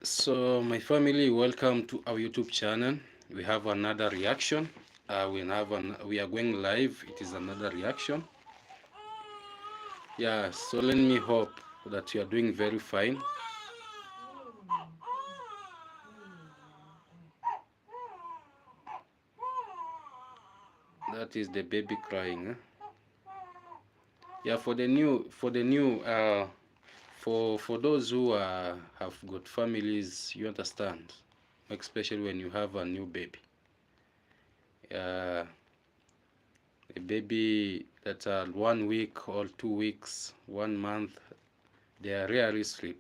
So my family, welcome to our YouTube channel. We have another reaction. We are going live. It is another reaction. Yeah, so let me hope that you are doing very fine. That is the baby crying. Yeah, for those who have got families, you understand, especially when you have a new baby. Uh, a baby that are 1 week or 2 weeks, 1 month, they are rarely sleep.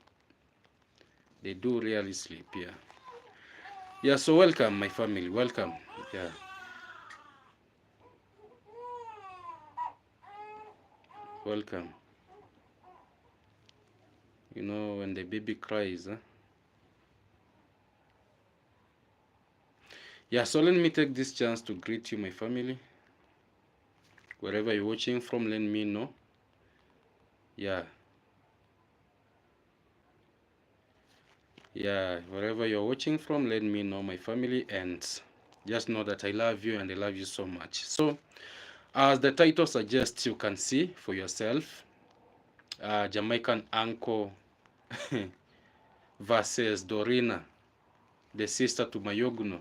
They do really sleep. Yeah. Yeah. So welcome, my family. Welcome. Yeah. Welcome. You know when the baby cries. Huh? Yeah. So let me take this chance to greet you, my family. Wherever you're watching from, let me know. Yeah. Yeah. Wherever you're watching from, let me know, my family, and just know that I love you and I love you so much. So, as the title suggests, you can see for yourself. Jamaican uncle versus Dorina, the sister to Mayogno.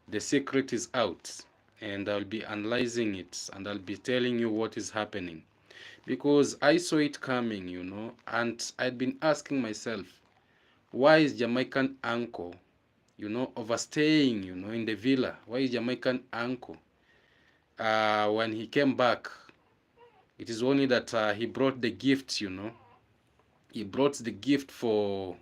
The secret is out, and I'll be analyzing it and I'll be telling you what is happening because I saw it coming, and I'd been asking myself, why is Jamaican uncle, overstaying, in the villa? Why is Jamaican uncle, when he came back, it is only that he brought the gift, he brought the gift for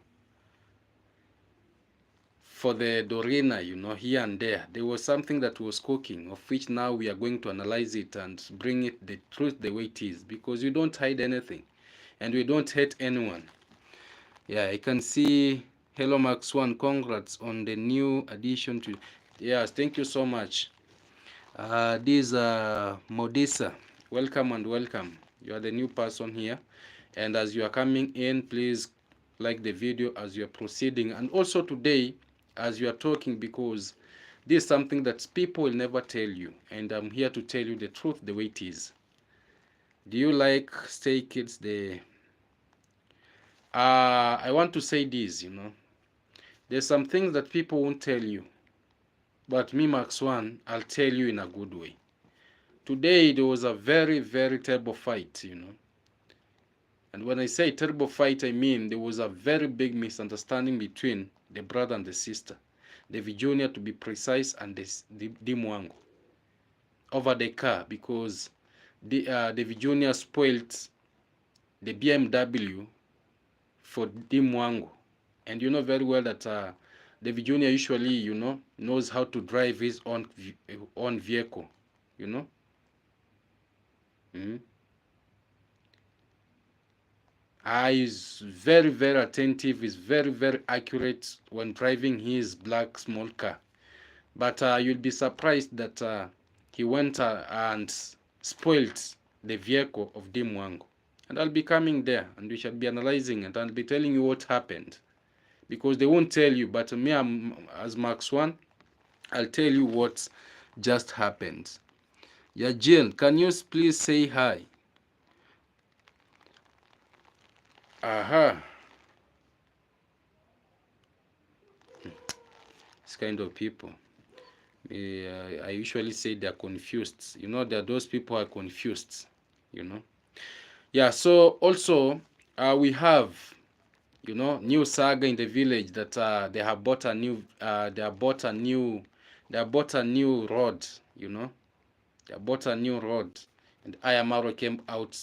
the dorina, here and there. There was something that was cooking, of which now we are going to analyze it and bring it the truth the way it is, because we don't hide anything and we don't hate anyone. Yeah, I can see hello Max One, congrats on the new addition to. Yes, thank you so much. This Modisa, welcome and welcome. You are the new person here, and as you are coming in, please like the video as you are proceeding, and also today as you are talking, because this is something that people will never tell you, and I'm here to tell you the truth the way it is. Do you like Stay Kids? I want to say this, there's some things that people won't tell you, but me, Max One, I'll tell you in a good way. Today there was a very, very terrible fight, and when I say terrible fight, I mean there was a very big misunderstanding between the brother and the sister, the Virginia to be precise, and the Dimwango, over the car, because the Virginia spoiled the BMW for Dimwango. And you know very well that the Virginia usually, knows how to drive his own vehicle, you know. Mm-hmm. He's very, very attentive. He's very, very accurate when driving his black small car. But you'll be surprised that he went and spoiled the vehicle of Dimwango. And I'll be coming there, and we shall be analyzing it, and I'll be telling you what happened. Because they won't tell you, but me, as Max One, I'll tell you what just happened. Yeah, Jill, can you please say hi? Aha. This kind of people. I usually say they're confused. There are those people who are confused. Yeah. So also, we have, new Saga in the village that they have bought a new. They have bought a new. They have bought a new road. They have bought a new road, and Ayamaro came out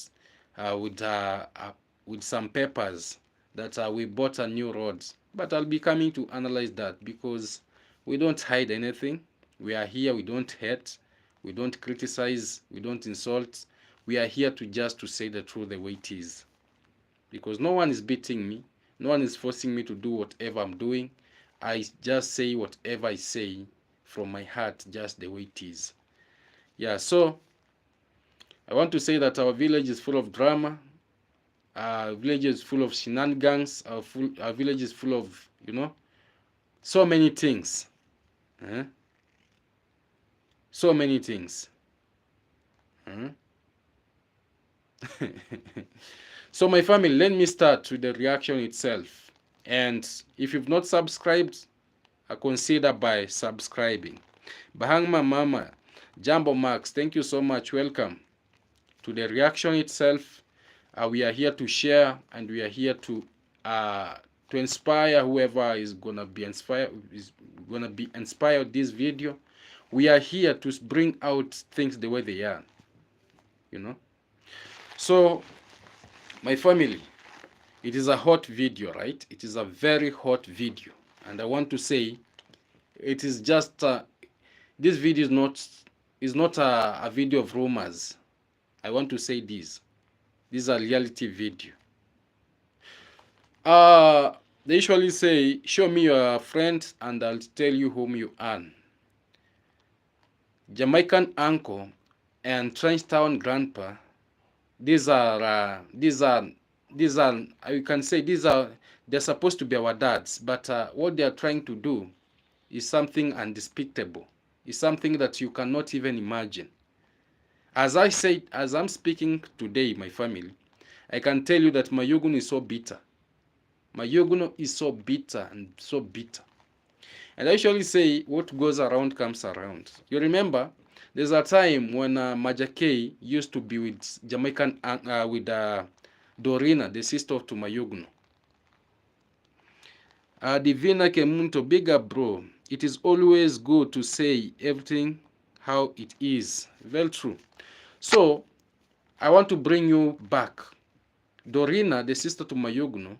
with some papers that we bought a new road. But I'll be coming to analyze that, because we don't hide anything. We are here. We don't hate. We don't criticize. We don't insult. We are here to say the truth the way it is, because no one is beating me. No one is forcing me to do whatever I'm doing. I just say whatever I say from my heart, just the way it is. Yeah. So I want to say that our village is full of drama. Our village is full of shenanigans. Our village is full of You know, so many things. So many things. So my family, let me start with the reaction itself. And if you've not subscribed, consider by subscribing. Bahangma Mama, Jambo Max, thank you so much. Welcome to the reaction itself. We are here to share, and we are here to inspire whoever is gonna be inspired this video. We are here to bring out things the way they are, you know. So my family, it is a hot video, right? It is a very hot video, and I want to say it is just this video is not a video of rumors. I want to say this is a reality video. They usually say, show me your friend and I'll tell you whom you are. Jamaican uncle and Trenchtown grandpa, these are you can say they're supposed to be our dads, but what they are trying to do is something undespicable. It's something that you cannot even imagine. As I said, as I'm speaking today, my family, I can tell you that Mayugun is so bitter. Mayugun is so bitter and so bitter. And I usually say, what goes around comes around. You remember, there's a time when Majake used to be with Jamaican, with Dorina, the sister of Mayugun. Davynr Kemunto, bigger bro. It is always good to say everything how it is. Very true. So, I want to bring you back. Dorina, the sister to Mayugno,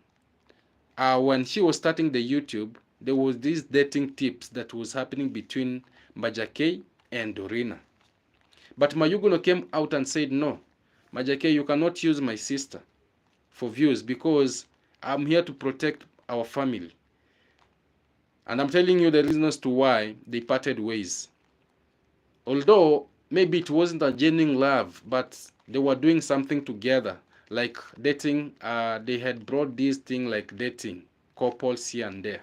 when she was starting the YouTube, there was these dating tips that was happening between Majake and Dorina. But Mayugno came out and said, no, Majake, you cannot use my sister for views because I'm here to protect our family. And I'm telling you the reasons to why they parted ways. Although maybe it wasn't a genuine love, but they were doing something together, like dating. They had brought this thing like dating couples here and there.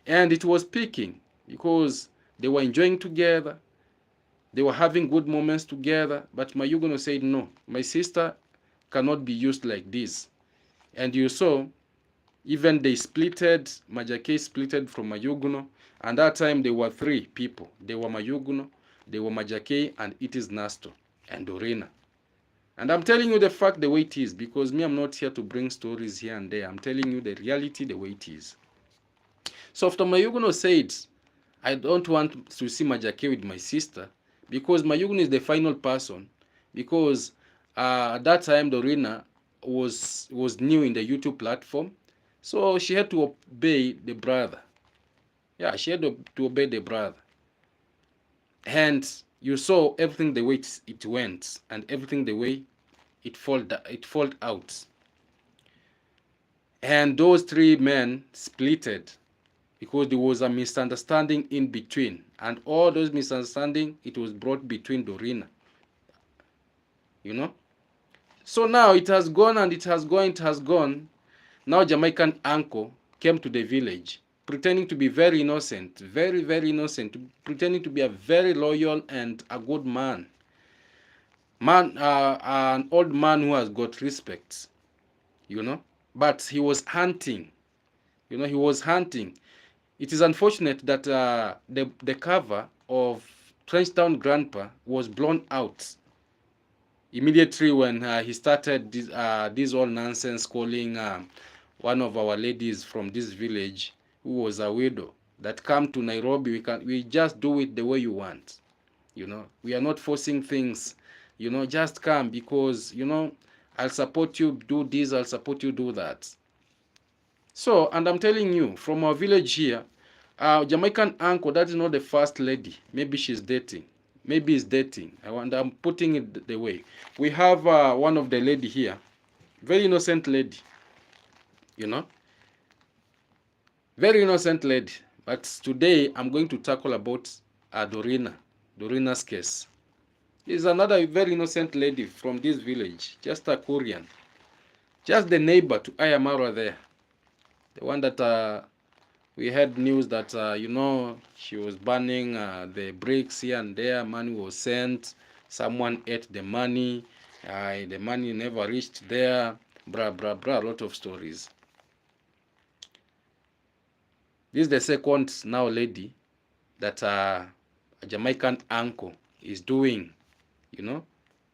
And it was peaking because they were enjoying together. They were having good moments together. But Mayugono said, no, my sister cannot be used like this. And you saw, even they splitted, Majake splitted from Mayugono. And that time there were three people. They were Mayugono, they were Majake, and it is Nasto and Dorina. And I'm telling you the fact the way it is, because me, I'm not here to bring stories here and there. I'm telling you the reality the way it is. So after Mayugono said, I don't want to see Majake with my sister, because Mayugono is the final person, because at that time Dorina was new in the YouTube platform, so she had to obey the brother. Yeah, she had to obey the brother. And you saw everything the way it went, and everything the way it fall out. And those three men splitted because there was a misunderstanding in between. And all those misunderstandings, it was brought between Dorina. You know? So now it has gone and it has gone, it has gone. Now Jamaican uncle came to the village, pretending to be very innocent, very, very innocent, pretending to be a very loyal and a good man. An old man who has got respect, you know. But he was hunting, you know, he was hunting. It is unfortunate that the cover of Trenchtown Grandpa was blown out immediately when he started this all nonsense, calling one of our ladies from this village who was a widow that come to Nairobi. We just do it the way you want, you know. We are not forcing things, you know. Just come because, you know, I'll support you, do this, I'll support you, do that. So, and I'm telling you, from our village here, Jamaican uncle, that is not the first lady. Maybe she's dating. Maybe he's dating. I'm putting it the way. We have one of the lady here. Very innocent lady. You know? Very innocent lady. But today, I'm going to tackle about Dorina. Dorina's case. Is another very innocent lady from this village. Just a Korean. Just the neighbor to Marwa there. The one that We had news that, she was burning the bricks here and there. Money was sent. Someone ate the money. The money never reached there. Blah, blah, blah. A lot of stories. This is the second now lady that a Jamaican uncle is doing,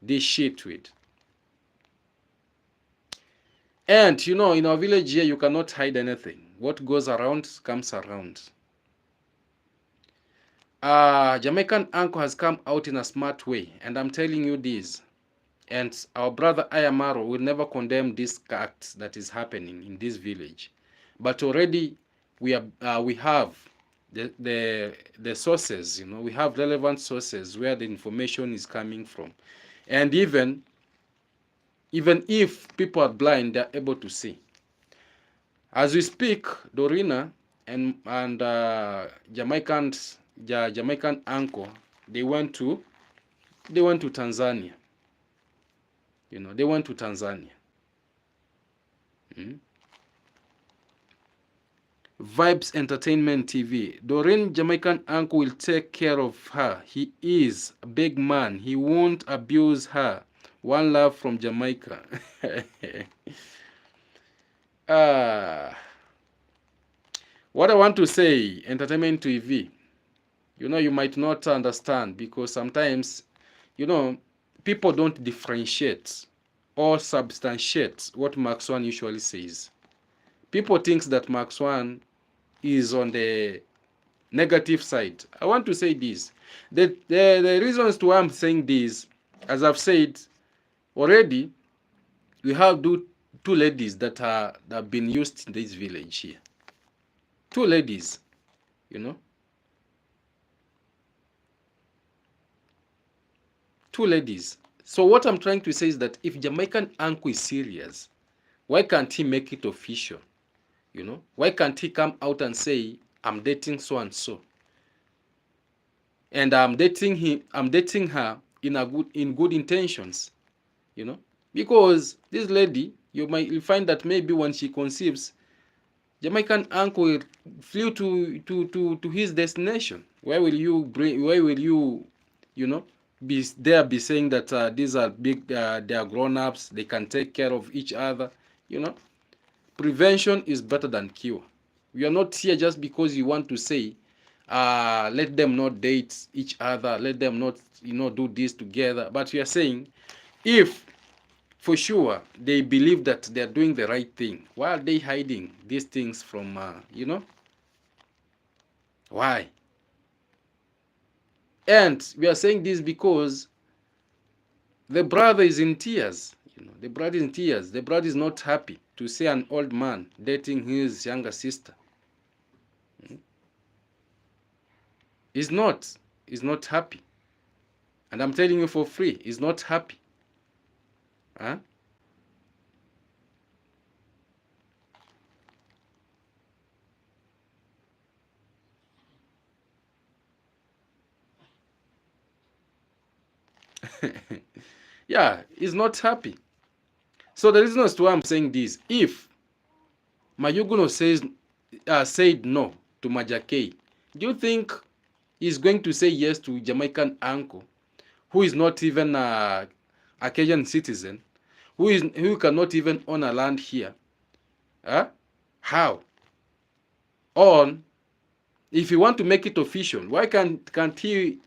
this shit with. And, in our village here, you cannot hide anything. What goes around comes around. Jamaican uncle has come out in a smart way, and I'm telling you this. And our brother Ayamaro will never condemn this act that is happening in this village. But already we have the sources, we have relevant sources where the information is coming from. And even if people are blind, they're able to see. As we speak, Dorina and Jamaican uncle, they went to Tanzania. They went to Tanzania. Vibes Entertainment TV. Doreen Jamaican uncle will take care of her. He is a big man. He won't abuse her. One love from Jamaica. What I want to say, Entertainment TV, you might not understand, because sometimes, people don't differentiate or substantiate what Max One usually says. People think that Max One is on the negative side. I want to say this. The reasons to why I'm saying this, as I've said already, we have two ladies that have been used in this village here. Two ladies, Two ladies. So what I'm trying to say is that if Jamaican uncle is serious, why can't he make it official? Why can't he come out and say, I'm dating so and so, and I'm dating her in good intentions, because this lady, you'll find that maybe when she conceives, Jamaican uncle flew to his destination. Why will you be saying that these are big, they are grown-ups, they can take care of each other? Prevention is better than cure. We are not here just because you want to say, let them not date each other, let them not, do this together. But we are saying, if for sure they believe that they're doing the right thing, why are they hiding these things from, why? And we are saying this because the brother is in tears. The brother is in tears. The brother is not happy to see an old man dating his younger sister. He's not happy. And I'm telling you for free, he's not happy. Huh? Yeah, he's not happy. So the reason as to why I'm saying this, if Mayuguno said no to Majakei, do you think he's going to say yes to Jamaican uncle, who is not even a Cajun citizen, who cannot even own a land here? Huh? How? On, if you want to make it official, why can't he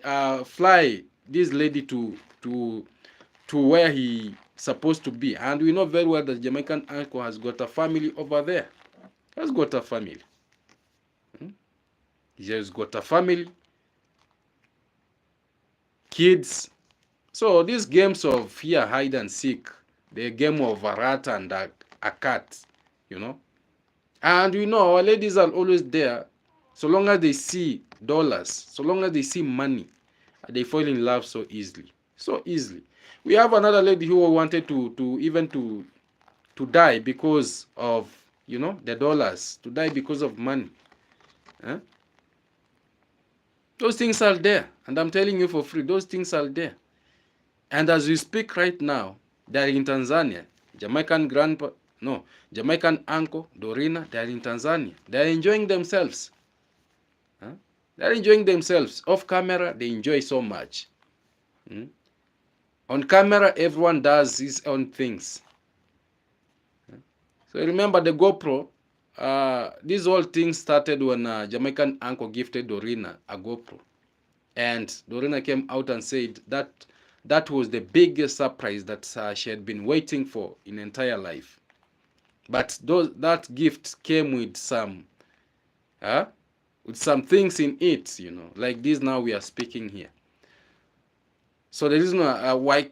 fly this lady to where he supposed to be? And we know very well that Jamaican uncle has got a family over there. He has got a family. He has got a family, kids. So these games of here hide and seek, the game of a rat and a cat, and our ladies are always there. So long as they see dollars, so long as they see money, they fall in love so easily. We have another lady who wanted to die because of the dollars, to die because of money. Huh? Those things are there, and I'm telling you for free, those things are there. And as we speak right now, they are in Tanzania. Jamaican No, Jamaican uncle, Dorina, they are in Tanzania. They are enjoying themselves. Huh? They are enjoying themselves. Off camera, they enjoy so much. On camera, everyone does his own things. So remember the GoPro, this whole thing started when Jamaican uncle gifted Dorina a GoPro. And Dorina came out and said that was the biggest surprise that she had been waiting for in entire life. But that gift came with some things in it, like this now we are speaking here. So the reason why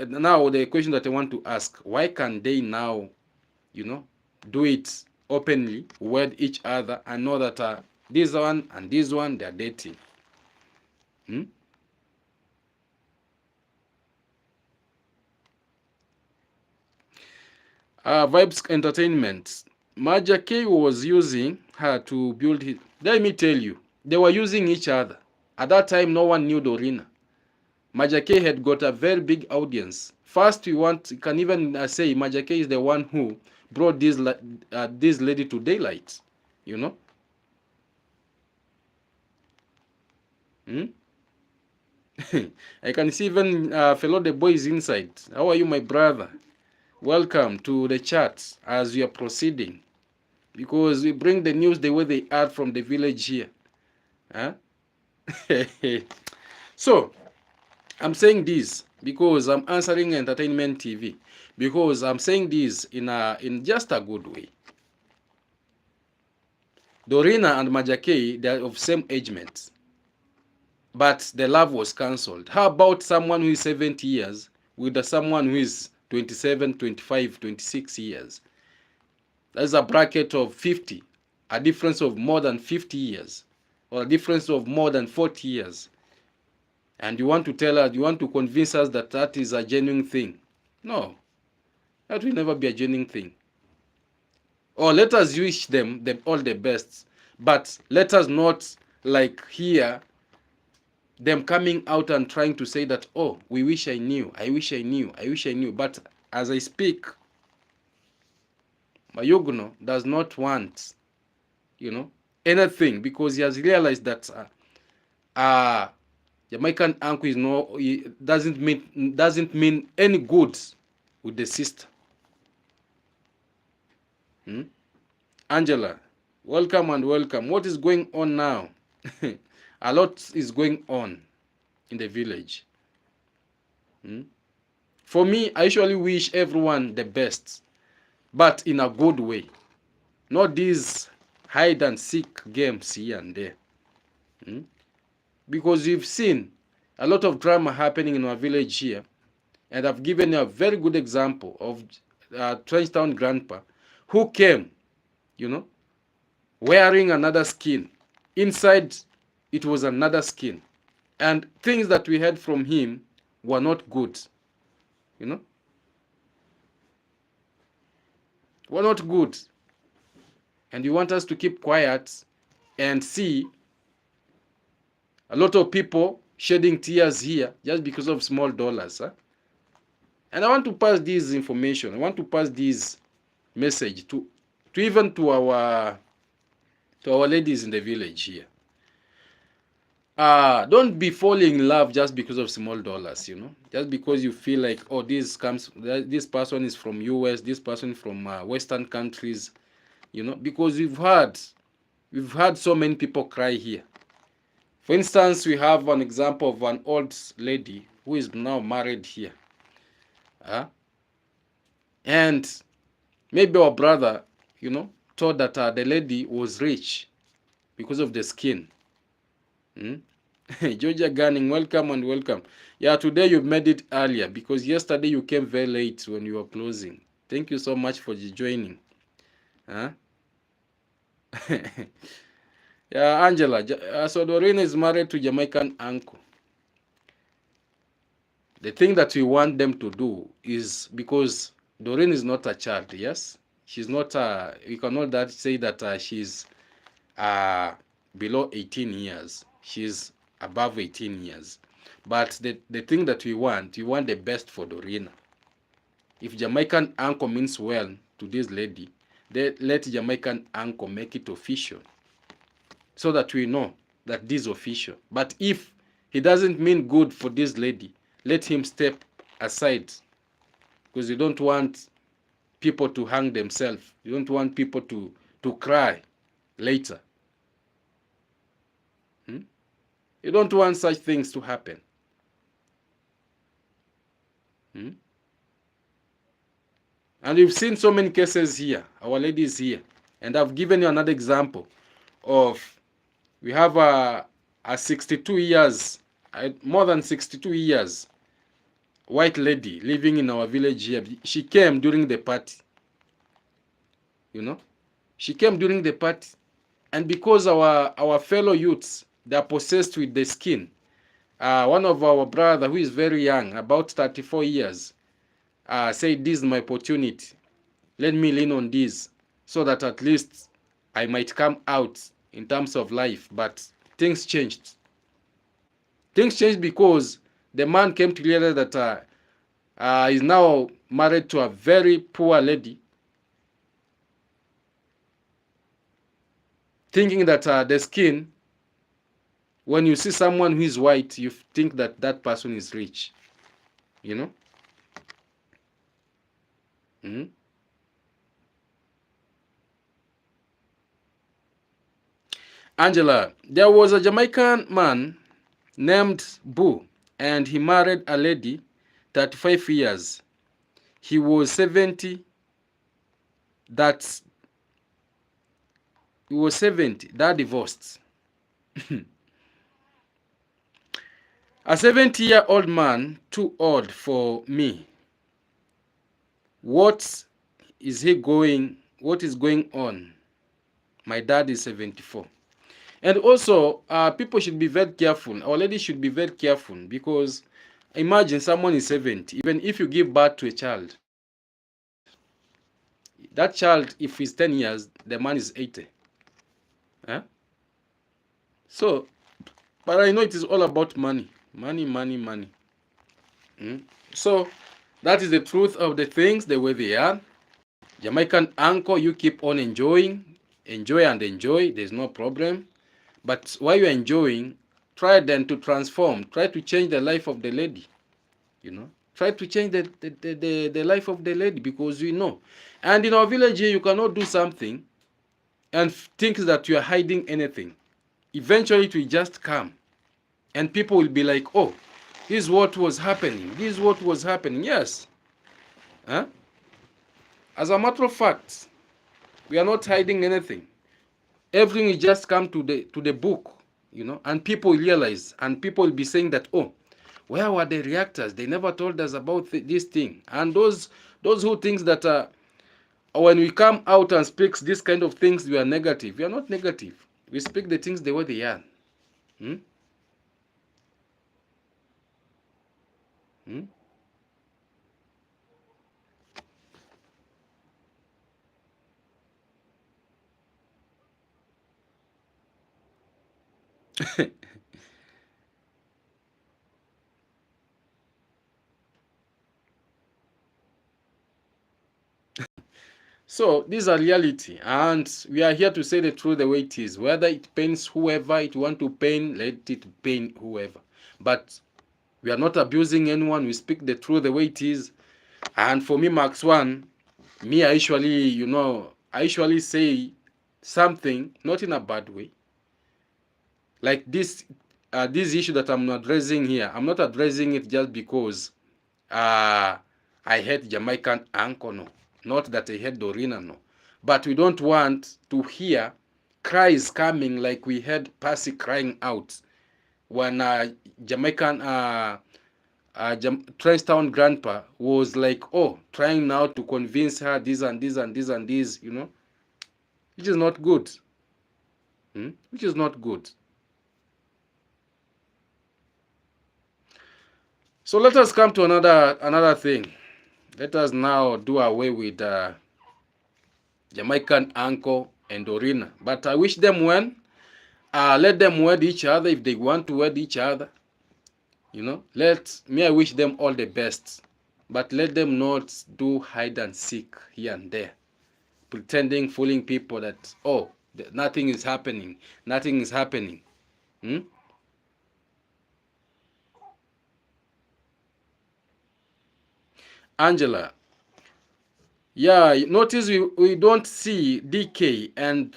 now the question that I want to ask, why can they now, do it openly with each other and know that this one and this one they are dating? Vibes Entertainment. Maja K was using her to build his. Let me tell you, they were using each other. At that time, no one knew Dorina. Maja K had got a very big audience. First, you can even say Maja K is the one who brought this lady to daylight. I can see even fellow the boys inside. How are you, my brother? Welcome to the chat as we are proceeding, because we bring the news the way they are from the village here. So I'm saying this because I'm answering Entertainment TV, because I'm saying this in just a good way. Dorina and Majake, they are of same age mates, but the love was cancelled. How about someone who is 70 years with someone who is 27, 25, 26 years? That's a bracket of 50, a difference of more than 50 years, or a difference of more than 40 years. And you want to tell us, you want to convince us that that is a genuine thing? No, that will never be a genuine thing. Or let us wish them all the best, but let us not hear them coming out and trying to say that, oh, we wish I knew, I wish I knew, I wish I knew. But as I speak, Mayugno does not want, anything, because he has realized that Jamaican uncle doesn't mean any good with the sister. Angela, welcome and welcome. What is going on now? A lot is going on in the village. For me, I usually wish everyone the best, but in a good way, not these hide and seek games here and there. Because we've seen a lot of drama happening in our village here, and I've given you a very good example of Trenchtown grandpa who came, wearing another skin. Inside, it was another skin. And things that we heard from him were not good, were not good. And you want us to keep quiet and see a lot of people shedding tears here just because of small dollars. And I want to pass this information. I want to pass this message to our ladies in the village here. Don't be falling in love just because of small dollars, just because you feel like, oh, this person is from US, this person from Western countries, because we've had so many people cry here. For instance, we have an example of an old lady who is now married here. And maybe our brother, thought that the lady was rich because of the skin. Georgia Gunning, welcome and welcome. Yeah, today you made it earlier because yesterday you came very late when you were closing. Thank you so much for joining. Yeah, Angela. So Doreen is married to Jamaican uncle. The thing that we want them to do is, because Doreen is not a child, yes? She's not we cannot say that she's below 18 years. She's above 18 years. But the thing that we want the best for Dorina. If Jamaican uncle means well to this lady, they let Jamaican uncle make it official, so that we know that this is official. But if he doesn't mean good for this lady, let him step aside, because you don't want people to hang themselves. You don't want people to cry later. You don't want such things to happen. And we've seen so many cases here, our ladies here. And I've given you another example of, we have a 62 years, more than 62 years, white lady living in our village here. She came during the party. She came during the party. And because our fellow youths, they are possessed with the skin. One of our brother, who is very young, about 34 years, said, this is my opportunity. Let me lean on this, so that at least I might come out in terms of life. But things changed. Things changed because the man came to realize that he's now married to a very poor lady, thinking that the skin, when you see someone who is white, you think that that person is rich. Angela, there was a Jamaican man named Boo, and he married a lady, 35 years. He was 70. He was 70. That divorced. A 70-year-old man, too old for me. What is going on? My dad is 74. And also, people should be very careful. Our ladies should be very careful, because imagine someone is 70. Even if you give birth to a child, that child, if he's 10 years, the man is 80. So, but I know it is all about money. Money. So, that is the truth of the things, the way they are. Jamaican uncle, you keep on enjoying. Enjoy and enjoy. There's no problem. But while you're enjoying, try then to transform. Try to change the life of the lady. Try to change the life of the lady, because we know. And in our village here, you cannot do something and think that you are hiding anything. Eventually, it will just come. And people will be like, oh, this is what was happening. This is what was happening. Yes. As a matter of fact, we are not hiding anything. Everything will just come to the book, and people realize, and people will be saying that, oh, where were the reactors? They never told us about this thing. And those who think that when we come out and speak this kind of things, we are negative. We are not negative. We speak the things the way they are. So these are reality, and we are here to say the truth the way it is. Whether it pains whoever it want to pain, let it pain whoever. But we are not abusing anyone. We speak the truth the way it is. And for me, Max One, me, I usually say something not in a bad way. Like this issue that I'm addressing here, I'm not addressing it just because I hate Jamaican uncle, no. Not that I hate Dorina, no. But we don't want to hear cries coming like we heard Percy crying out when Jamaican Trenchtown grandpa was like, oh, trying now to convince her this and this and this and this, which is not good. Which is not good. So let us come to another thing. Let us now do away with Jamaican uncle and Dorina. But I wish them well. Let them wed each other if they want to wed each other. I wish them all the best. But let them not do hide and seek here and there. pretending, fooling people that, oh, nothing is happening. Nothing is happening. Hmm? Angela, yeah, notice we don't see DK and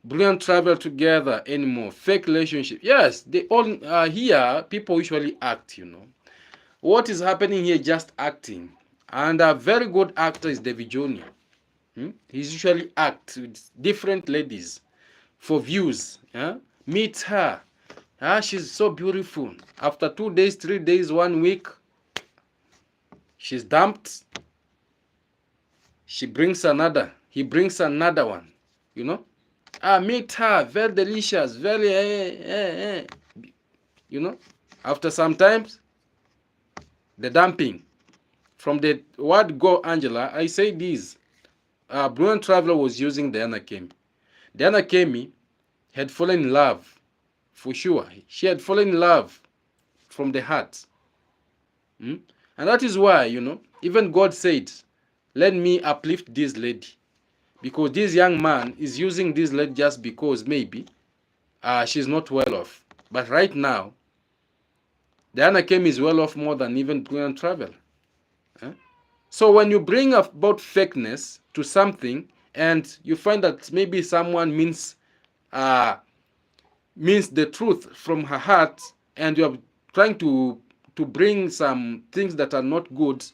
Brilliant travel together anymore. Fake relationship. Yes, they all here. People usually act. What is happening here? Just acting. And a very good actor is David Jr. He's usually act with different ladies for views. Yeah? Meet her. She's so beautiful. After 2 days, 3 days, 1 week, she's dumped. She brings another. He brings another one. Meet her. Very delicious. Very, After some times, the dumping. From the word go, Angela, I say this. Brilliant Traveler was using Diana Kemi. Diana Kemi had fallen in love, for sure. She had fallen in love from the heart. And that is why, even God said, let me uplift this lady. Because this young man is using this lady just because maybe she's not well off. But right now, Diana Kemi is well off more than even Brilliant Traveler. So when you bring about fakeness to something and you find that maybe someone means the truth from her heart, and you're trying to bring some things that are not good,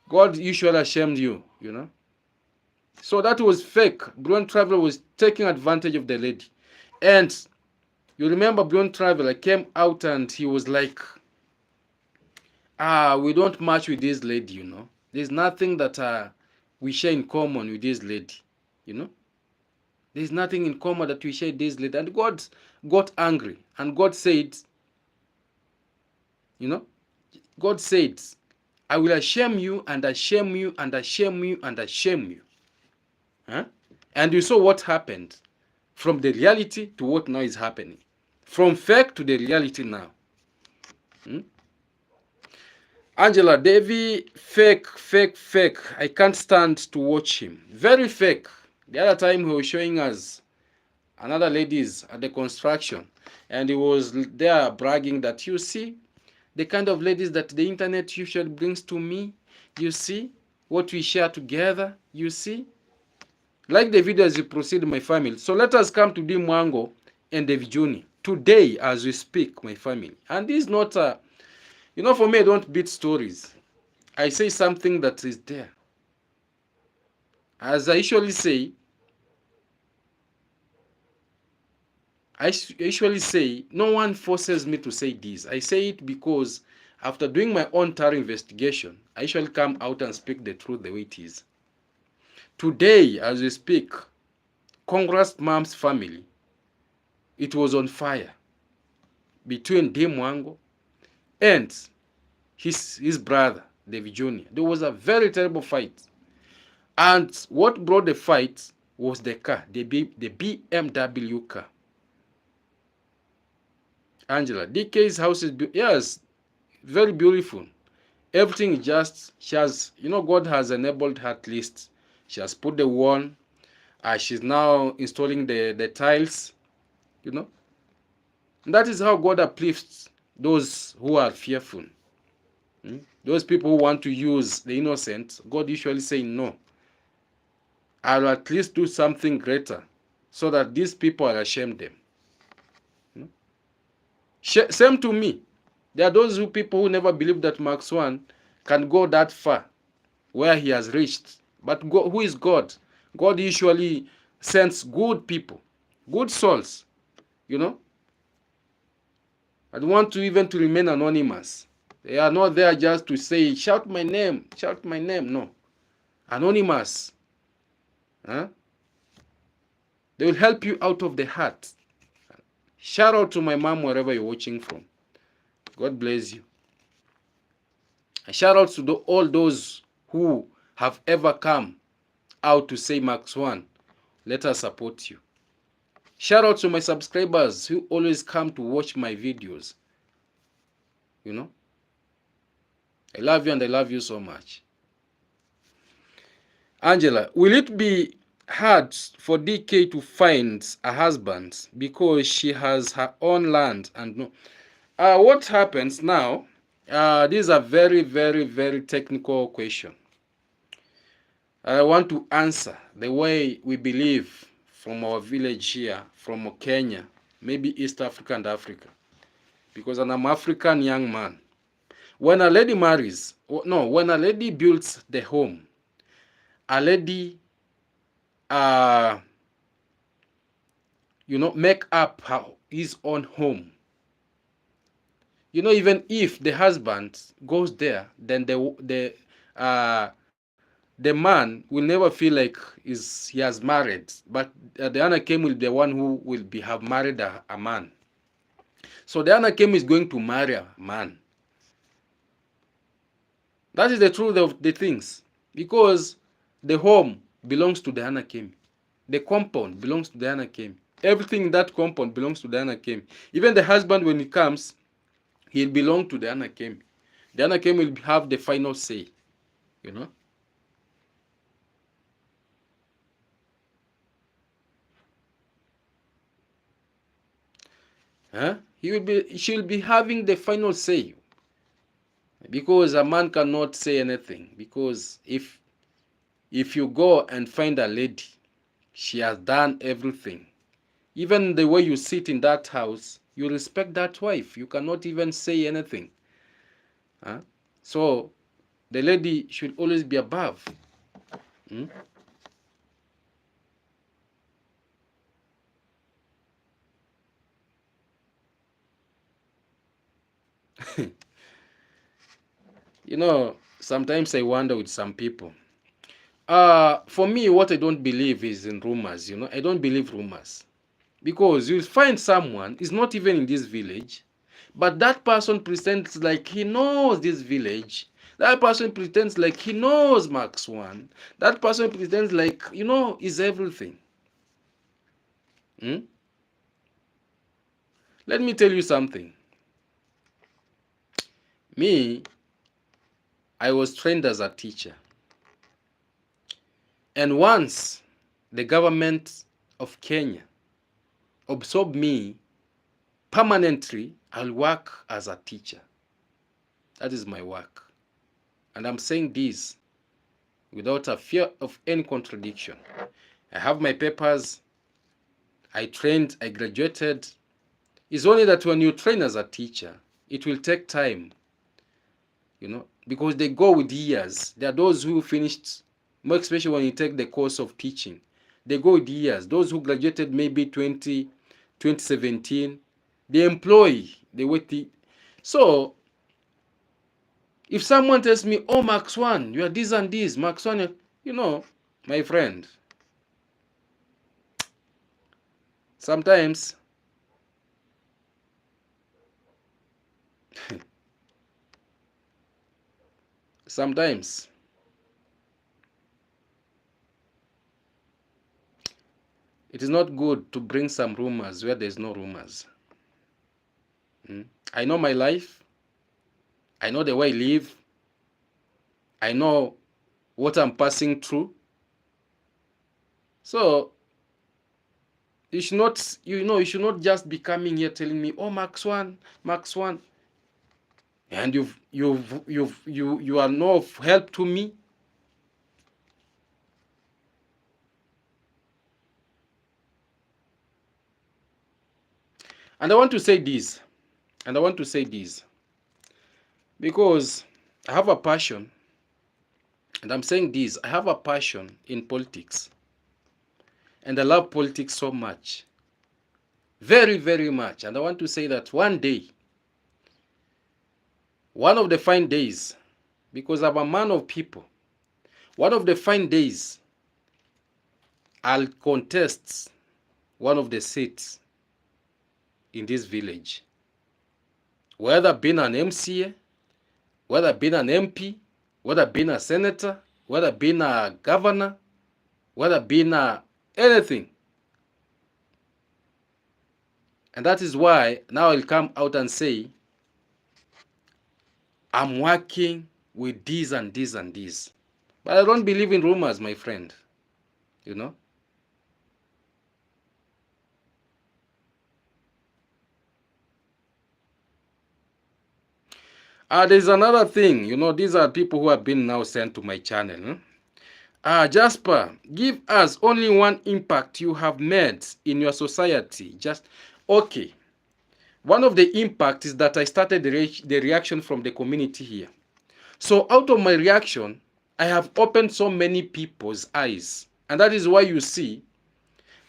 God usually ashamed you, So that was fake. Brilliant Traveler was taking advantage of the lady. And you remember Brilliant Traveler came out and he was like, we don't match with this lady, There's nothing that we share in common with this lady, There's nothing in common that we share with this lady. And God got angry. And God said, God said, I will shame you and shame you and shame you and shame you. And you saw what happened from the reality to what now is happening. From fake to the reality now. Angela, Davy, fake, fake, fake. I can't stand to watch him. Very fake. The other time he was showing us another ladies at the construction. And he was there bragging that, you see, the kind of ladies that the internet usually brings to me. You see what we share together. You see. Like the video as you proceed, my family. So let us come to Dimwango and David Jr. Today, as we speak, my family. And this is not for me, I don't beat stories. I say something that is there. As I usually say, no one forces me to say this. I say it because after doing my own thorough investigation, I usually come out and speak the truth the way it is. Today, as we speak, Congress Mom's family, it was on fire between Dimwango and his brother, David Jr. There was a very terrible fight. And what brought the fight was the car, the BMW car. Angela, DK's house is, yes, very beautiful. Everything she has, God has enabled her at least. She has put the wall. She's now installing the tiles, And that is how God uplifts those who are fearful. Those people who want to use the innocent, God usually say no. I'll at least do something greater so that these people are ashamed them. Same to me. There are those people who never believe that Mark Swan can go that far where he has reached. But God, who is God? God usually sends good people, good souls, I don't want to even to remain anonymous. They are not there just to say, shout my name. No. Anonymous. They will help you out of the heart. Shout out to my mom wherever you're watching from. God bless you. A shout out to all those who have ever come out to say, Max One, let us support you. Shout out to my subscribers who always come to watch my videos. I love you and I love you so much. Angela, will it be hard for DK to find a husband because she has her own land and no? What happens now? This is a very, very, very technical question. I want to answer the way we believe from our village here, from Kenya, maybe East Africa and Africa, because I'm an African young man. When a lady marries, no, when a lady builds the home, a lady, make up his own home. Even if the husband goes there, then the man will never feel like he has married, but the anakim will be the one who will have married a man. So the anakim is going to marry a man. That is the truth of the things, because the home belongs to the anakim. The compound belongs to the anakim. Everything in that compound belongs to the anakim. Even the husband, when he comes, he'll belong to the anakim. The anakim will have the final say, you know. She'll be having the final say, because a man cannot say anything. Because if you go and find a lady, she has done everything. Even the way you sit in that house, you respect that wife. You cannot even say anything. So the lady should always be above. Sometimes I wonder with some people. For me, what I don't believe is in rumors. I don't believe rumors, because you'll find someone is not even in this village, but that person pretends like he knows this village. That person pretends like he knows Max One. That person pretends like is everything. Let me tell you something. Me, I was trained as a teacher. And once the government of Kenya absorbed me permanently, I'll work as a teacher. That is my work. And I'm saying this without a fear of any contradiction. I have my papers. I trained, I graduated. It's only that when you train as a teacher, it will take time, because they go with years. There are those who finished, more especially when you take the course of teaching, they go with years. Those who graduated maybe 2017, they employ, they wait. So if someone tells me, oh, Max One, you are this and this, Max One, my friend, sometimes it is not good to bring some rumors where there's no rumors. I know my life. I know the way I live. I know what I'm passing through. So you should not just be coming here telling me, oh, Max One, and you are no help to me. And I want to say this, because I have a passion, and I'm saying this, I have a passion in politics, and I love politics so much, very, very much. And I want to say that one day, one of the fine days, because I'm a man of people, one of the fine days, I'll contest one of the seats in this village, whether being an MCA, whether being an MP, whether being a senator, whether being a governor, whether being anything. And that is why now I'll come out and say, I'm working with this and this and this. But I don't believe in rumors, my friend. You know. There's another thing. You know, these are people who have been now sent to my channel. Jasper, give us only one impact you have made in your society. Just okay. One of the impacts is that I started the reaction from the community here. So out of my reaction, I have opened so many people's eyes. And that is why you see,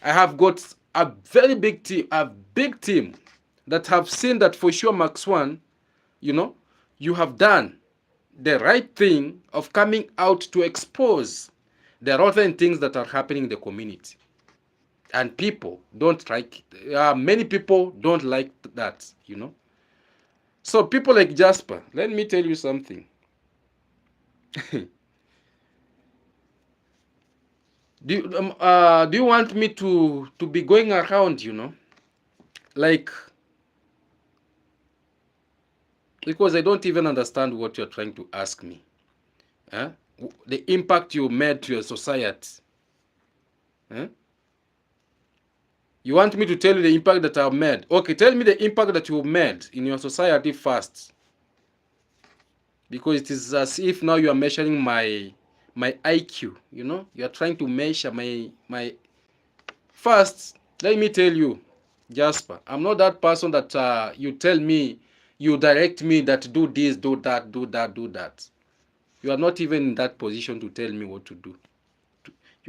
I have got a very big team that have seen that for sure, Max One, you know, you have done the right thing of coming out to expose the rotten things that are happening in the community. And people don't like, many people don't like that, you know. So people like Jasper, let me tell you something. Do you want me to be going around, you know, like, because I don't even understand what you're trying to ask me. Huh? The impact you made to your society. Huh? You want me to tell you the impact that I've made? Okay, tell me the impact that you've made in your society first. Because it is as if now you are measuring my IQ, you know? You are trying to measure my first. Let me tell you, Jasper, I'm not that person that you tell me, you direct me that do this, do that, do that, do that. You are not even in that position to tell me what to do.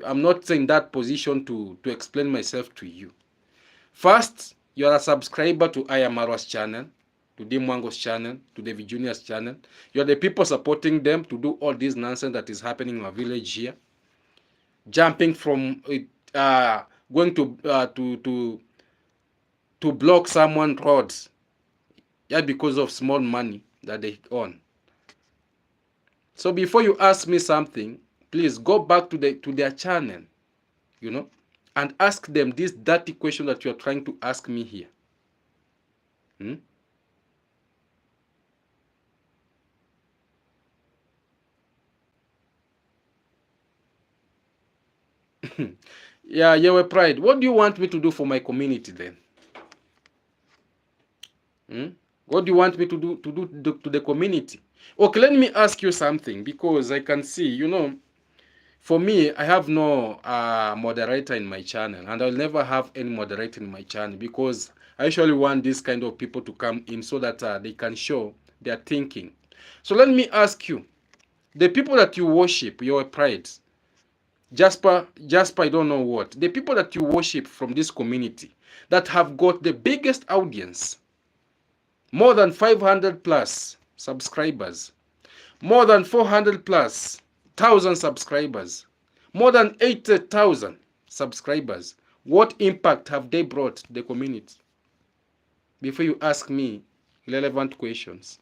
I'm not in that position to explain myself to you. First, you are a subscriber to I Am Marwa's channel, to Dimwango's channel, to David Junior's channel. You are the people supporting them to do all this nonsense that is happening in our village here. Jumping from going to block someone's roads, yeah, because of small money that they own. So before you ask me something, please go back to their channel, you know, and ask them this dirty question that you are trying to ask me here. Hmm? Yeah, Yahweh Pride. What do you want me to do for my community then? Hmm? What do you want me to do to the community? Okay, let me ask you something, because I can see, you know, for me, I have no moderator in my channel, and I'll never have any moderator in my channel, because I usually want this kind of people to come in so that they can show their thinking. So let me ask you, the people that you worship, your pride, Jasper, I don't know what, the people that you worship from this community that have got the biggest audience, more than 500 plus subscribers, more than 400 plus thousand subscribers, more than 80,000 subscribers. What impact have they brought to the community? Before you ask me relevant questions.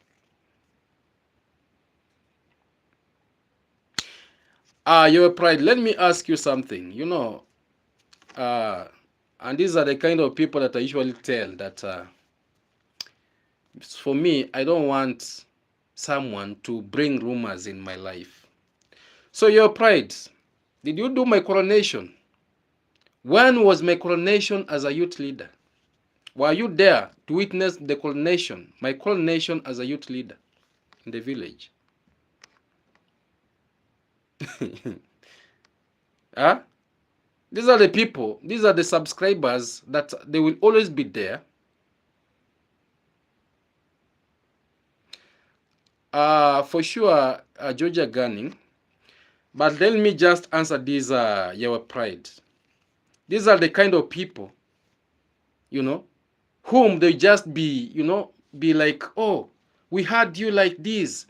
Your pride, let me ask you something. You know, and these are the kind of people that I usually tell that for me, I don't want someone to bring rumors in my life. So your pride, did you do my coronation? When was my coronation as a youth leader? Were you there to witness the coronation, my coronation as a youth leader in the village? Huh? These are the people, these are the subscribers that they will always be there. For sure, Georgia Gunning. But let me just answer these, your pride. These are the kind of people, you know, whom they just be, you know, be like, oh, we had you like this,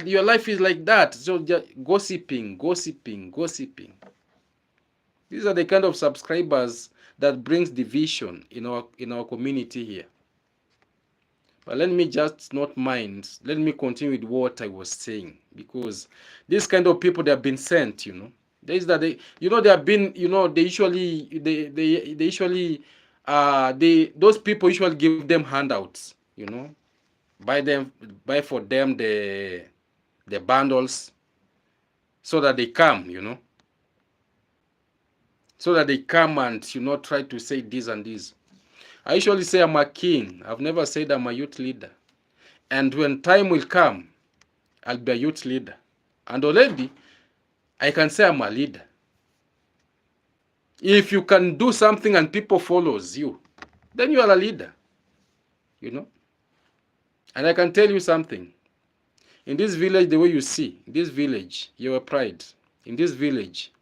your life is like that. So just gossiping, gossiping, gossiping. These are the kind of subscribers that brings division in our community here. But let me just not mind. Let me continue with what I was saying, because these kind of people, they have been sent, you know. There is that they, you know, they have been, you know, they usually those people usually give them handouts, you know, buy for them the bundles. so that they come, so that they come and, try to say this and this. I usually say I'm a king. I've never said I'm a youth leader. And when time will come, I'll be a youth leader. And already, I can say I'm a leader. If you can do something and people follows you, then you are a leader, And I can tell you something. In this village, the way you see, in this village, you are pride. In this village,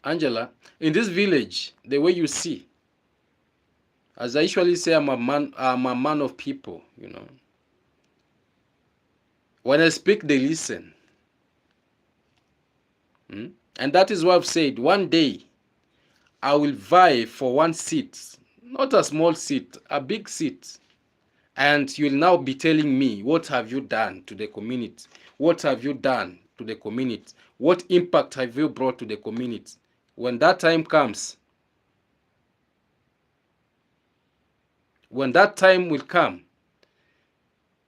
Angela, in this village, the way you see, as I usually say, I'm a man of people, When I speak, they listen. And that is why I've said, one day, I will vie for one seat, not a small seat, a big seat. And you'll now be telling me, what have you done to the community? What have you done to the community? What impact have you brought to the community? When that time comes, when that time will come,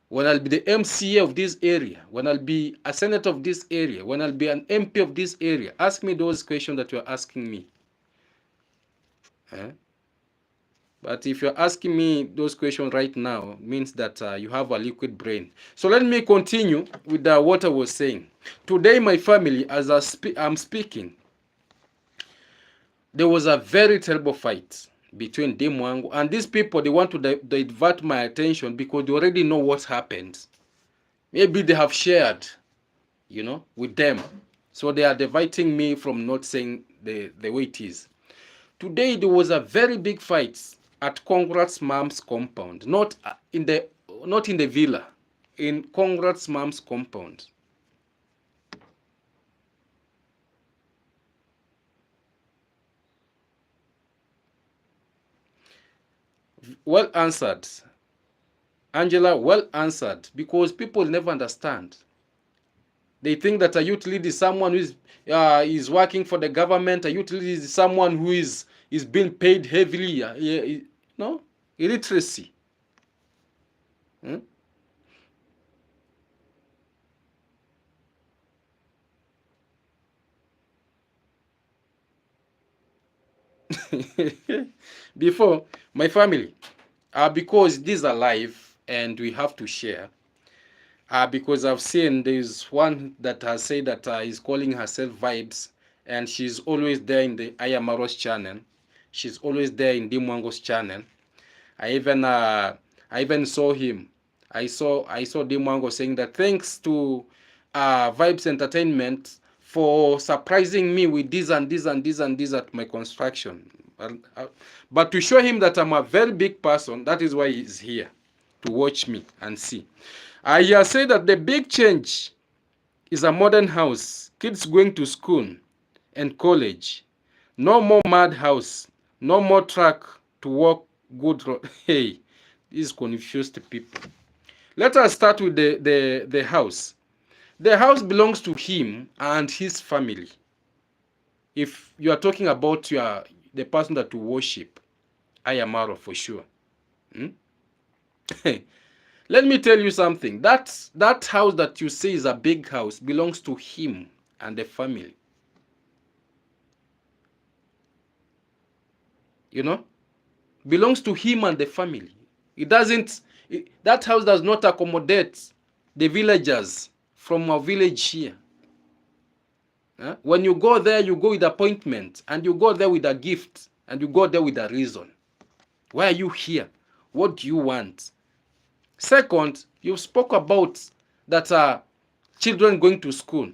when I'll be the MCA of this area, when I'll be a senator of this area, when I'll be an MP of this area, ask me those questions that you're asking me. But if you're asking me those questions right now, means that you have a liquid brain. So let me continue with what I was saying. Today, my family, as I'm speaking, there was a very terrible fight between Demwango and these people. They want to divert my attention because they already know what happened. Maybe they have shared, with them. So they are diverting me from not saying the way it is. Today, there was a very big fight at Conrad's mom's compound, not in the villa, in Conrad's mom's compound. Well answered, Angela. Well answered, because people never understand. They think that a youth leader is someone who is working for the government. A youth leader is someone who is being paid heavily. No, illiteracy. Before, my family, because these are live and we have to share, because I've seen there's one that has said that is calling herself Vibes, and she's always there in the Ayamaro's channel. She's always there in Dimwango's channel. I even saw him. I saw Dimwango saying that thanks to Vibes Entertainment for surprising me with this and this and this and this at my construction. But to show him that I'm a very big person, that is why he's here, to watch me and see. I say that the big change is a modern house, kids going to school and college. No more mad house, no more truck to walk good road. Hey, these confused people. Let us start with the house. The house belongs to him and his family. If you are talking about the person that you worship, Ayamaro for sure. Let me tell you something. That house that you say is a big house belongs to him and the family. Belongs to him and the family. That house does not accommodate the villagers from our village here. When you go there, you go with appointment, and you go there with a gift, and you go there with a reason. Why are you here? What do you want? Second, you spoke about that children going to school.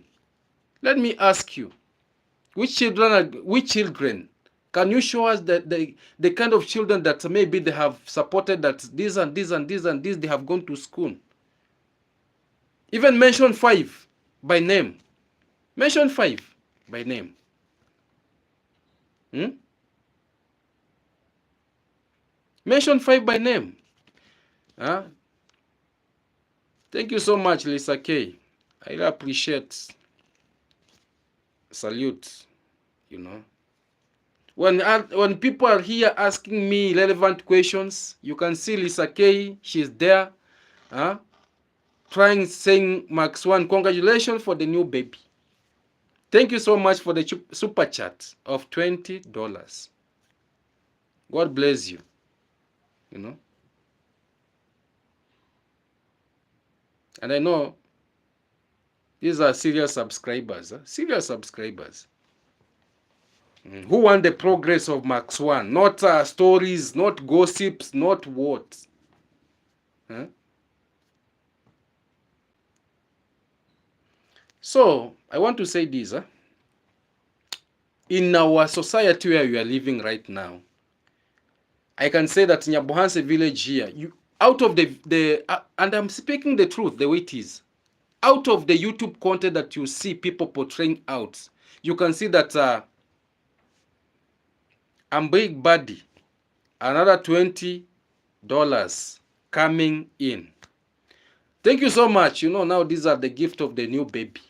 Let me ask you, which children? Can you show us the kind of children that maybe they have supported, that this and this and this and this, they have gone to school? Even mention 5 by name. Mention 5 by name. Mention 5 by name. Thank you so much, Lisa K. I really appreciate. Salute. When people are here asking me relevant questions, you can see Lisa K. She's there. trying saying, Max One, congratulations for the new baby. Thank you so much for the super chat of $20. God bless you. You know. And I know these are serious subscribers. Serious subscribers. Who want the progress of Max One, not stories, not gossips, not what. Huh? So, I want to say this. In our society where we are living right now, I can say that in Nyabohanse village here, out of and I'm speaking the truth, the way it is, out of the YouTube content that you see people portraying out, you can see that I'm big buddy, another $20 coming in. Thank you so much. Now these are the gift of the new baby.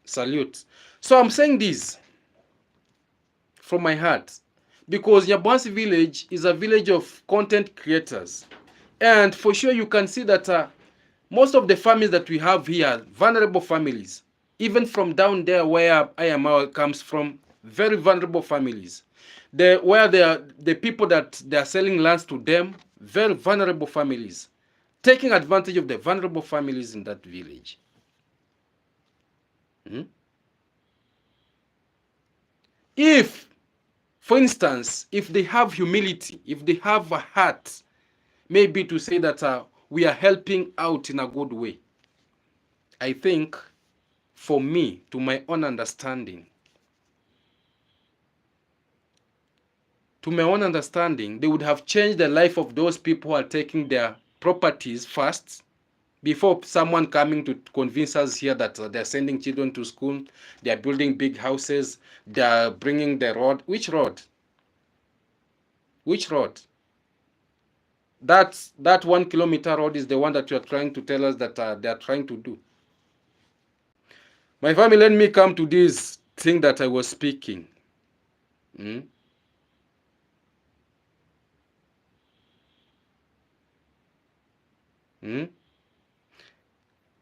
Salute. So I'm saying this from my heart, because Nyabohanse village is a village of content creators. And for sure you can see that most of the families that we have here, vulnerable families, even from down there where IMR comes from, very vulnerable families. Where the people that they are selling lands to them, very vulnerable families, taking advantage of the vulnerable families in that village. If, for instance, if they have humility, if they have a heart, maybe to say that we are helping out in a good way, I think, for me, to my own understanding, they would have changed the life of those people who are taking their properties first, before someone coming to convince us here that they're sending children to school, they're building big houses, they're bringing the road. Which road? Which road? That 1 kilometer road is the one that you are trying to tell us that they are trying to do. My family, let me come to this thing that I was speaking.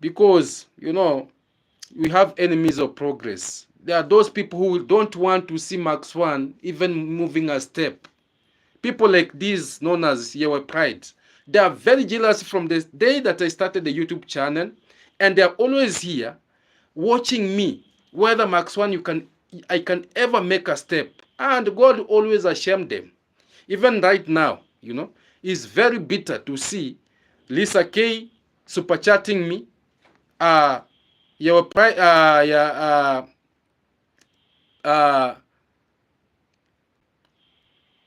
Because, we have enemies of progress. There are those people who don't want to see Max One even moving a step. People like these, known as Yewe Pride, they are very jealous from the day that I started the YouTube channel, and they are always here watching me, whether Max One I can ever make a step. And God always ashamed them. Even right now, it's very bitter to see Lisa K super chatting me, Yewe Pride,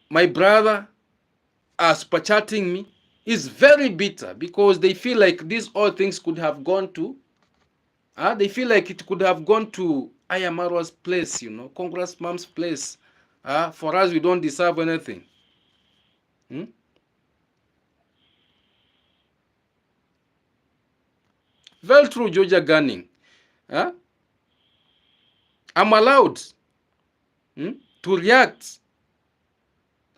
my brother super chatting me. Is very bitter, because they feel like these all things could have gone to they feel like it could have gone to Ayamarwa's place, Congress mom's place. For us, we don't deserve anything. Very true, Georgia Gunning. I'm allowed to react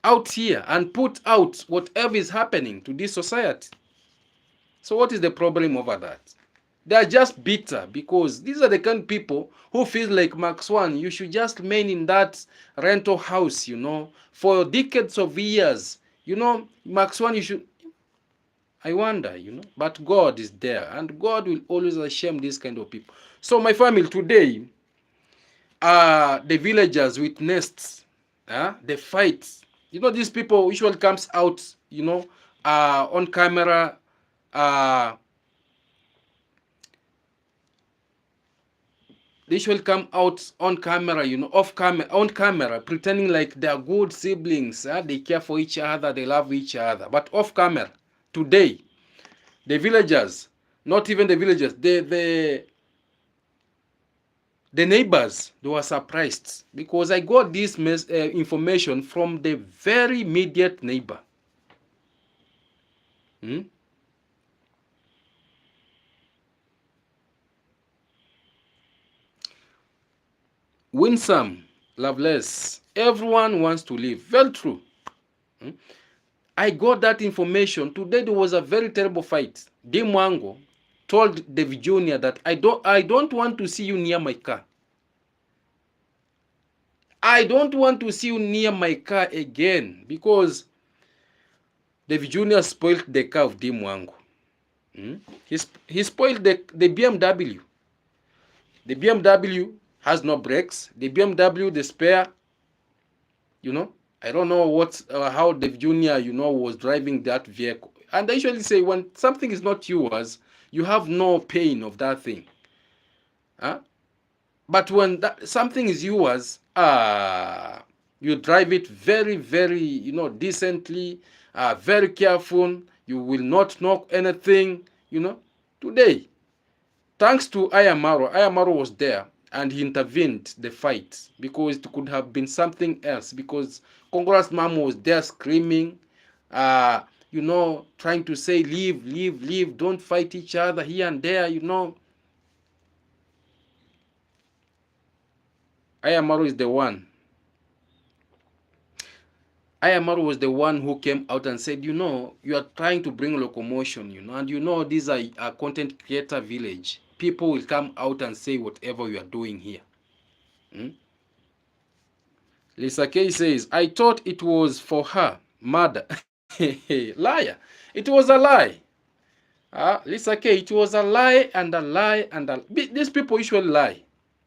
out here and put out whatever is happening to this society. So what is the problem over that? They are just bitter, because these are the kind of people who feel like, Max One, you should just remain in that rental house, for decades of years. Max One, you should. I wonder, but God is there, and God will always shame these kind of people. So my family, today, the villagers witnessed the fights. These people usually comes out, on camera, they should come out on camera, on camera, pretending like they are good siblings. They care for each other, they love each other. But off camera, today, the villagers, not even the villagers, the neighbors, they were surprised, because I got this information from the very immediate neighbor. Winsome, Loveless, everyone wants to live. Very true. I got that information. Today there was a very terrible fight. Dimwango told David Jr. that I don't want to see you near my car. I don't want to see you near my car again, because David Jr. spoiled the car of Dimwango. He spoiled the BMW. The BMW has no brakes. The BMW, the spare, I don't know how David Jr. Was driving that vehicle. And I usually say, when something is not yours, you have no pain of that thing. But when something is yours, you drive it very, very, decently, very careful. You will not knock anything, Today, thanks to Ayamaro was there, and he intervened the fight, because it could have been something else, because Congress mom was there screaming, trying to say, leave, don't fight each other here and there, Ayamaro is the one. Ayamaro was the one who came out and said, you are trying to bring locomotion, and these are a content creator village. People will come out and say whatever you are doing here. Lisa K says, I thought it was for her mother. Liar. It was a lie. Lisa K, it was a lie and a lie and a lie. These people usually lie.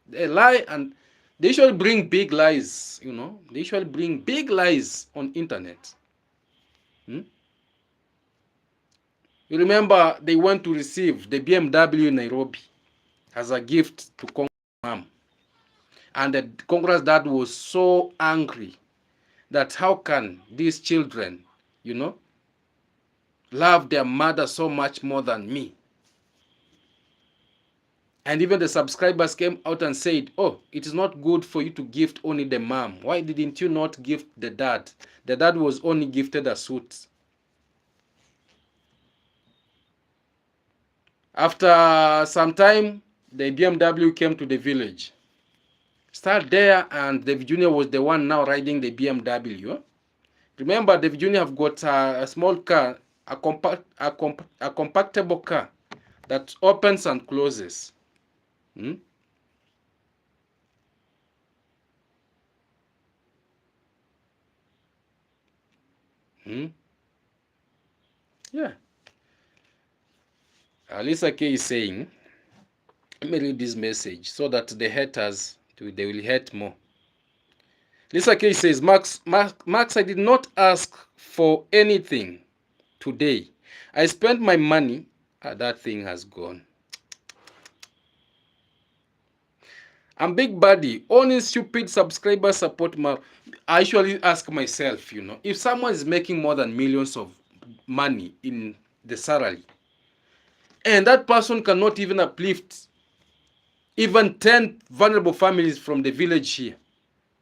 They lie, and they usually bring big lies, They usually bring big lies on internet. You remember they went to receive the BMW in Nairobi as a gift to Congress mom. And the Congress dad was so angry that how can these children, love their mother so much more than me? And even the subscribers came out and said, oh, it is not good for you to gift only the mom. Why didn't you not gift the dad? The dad was only gifted a suit. After some time, the BMW came to the village. Start there, and David Jr. was the one now riding the BMW. Remember, David Jr. have got a small car, a compactable car that opens and closes. Yeah. Lisa K is saying, let me read this message so that the haters, they will hate more. Lisa K says, Max, I did not ask for anything today. I spent my money. That thing has gone. I'm Big Buddy. Only stupid subscribers support I usually ask myself, if someone is making more than millions of money in the salary, and that person cannot even uplift even 10 vulnerable families from the village here,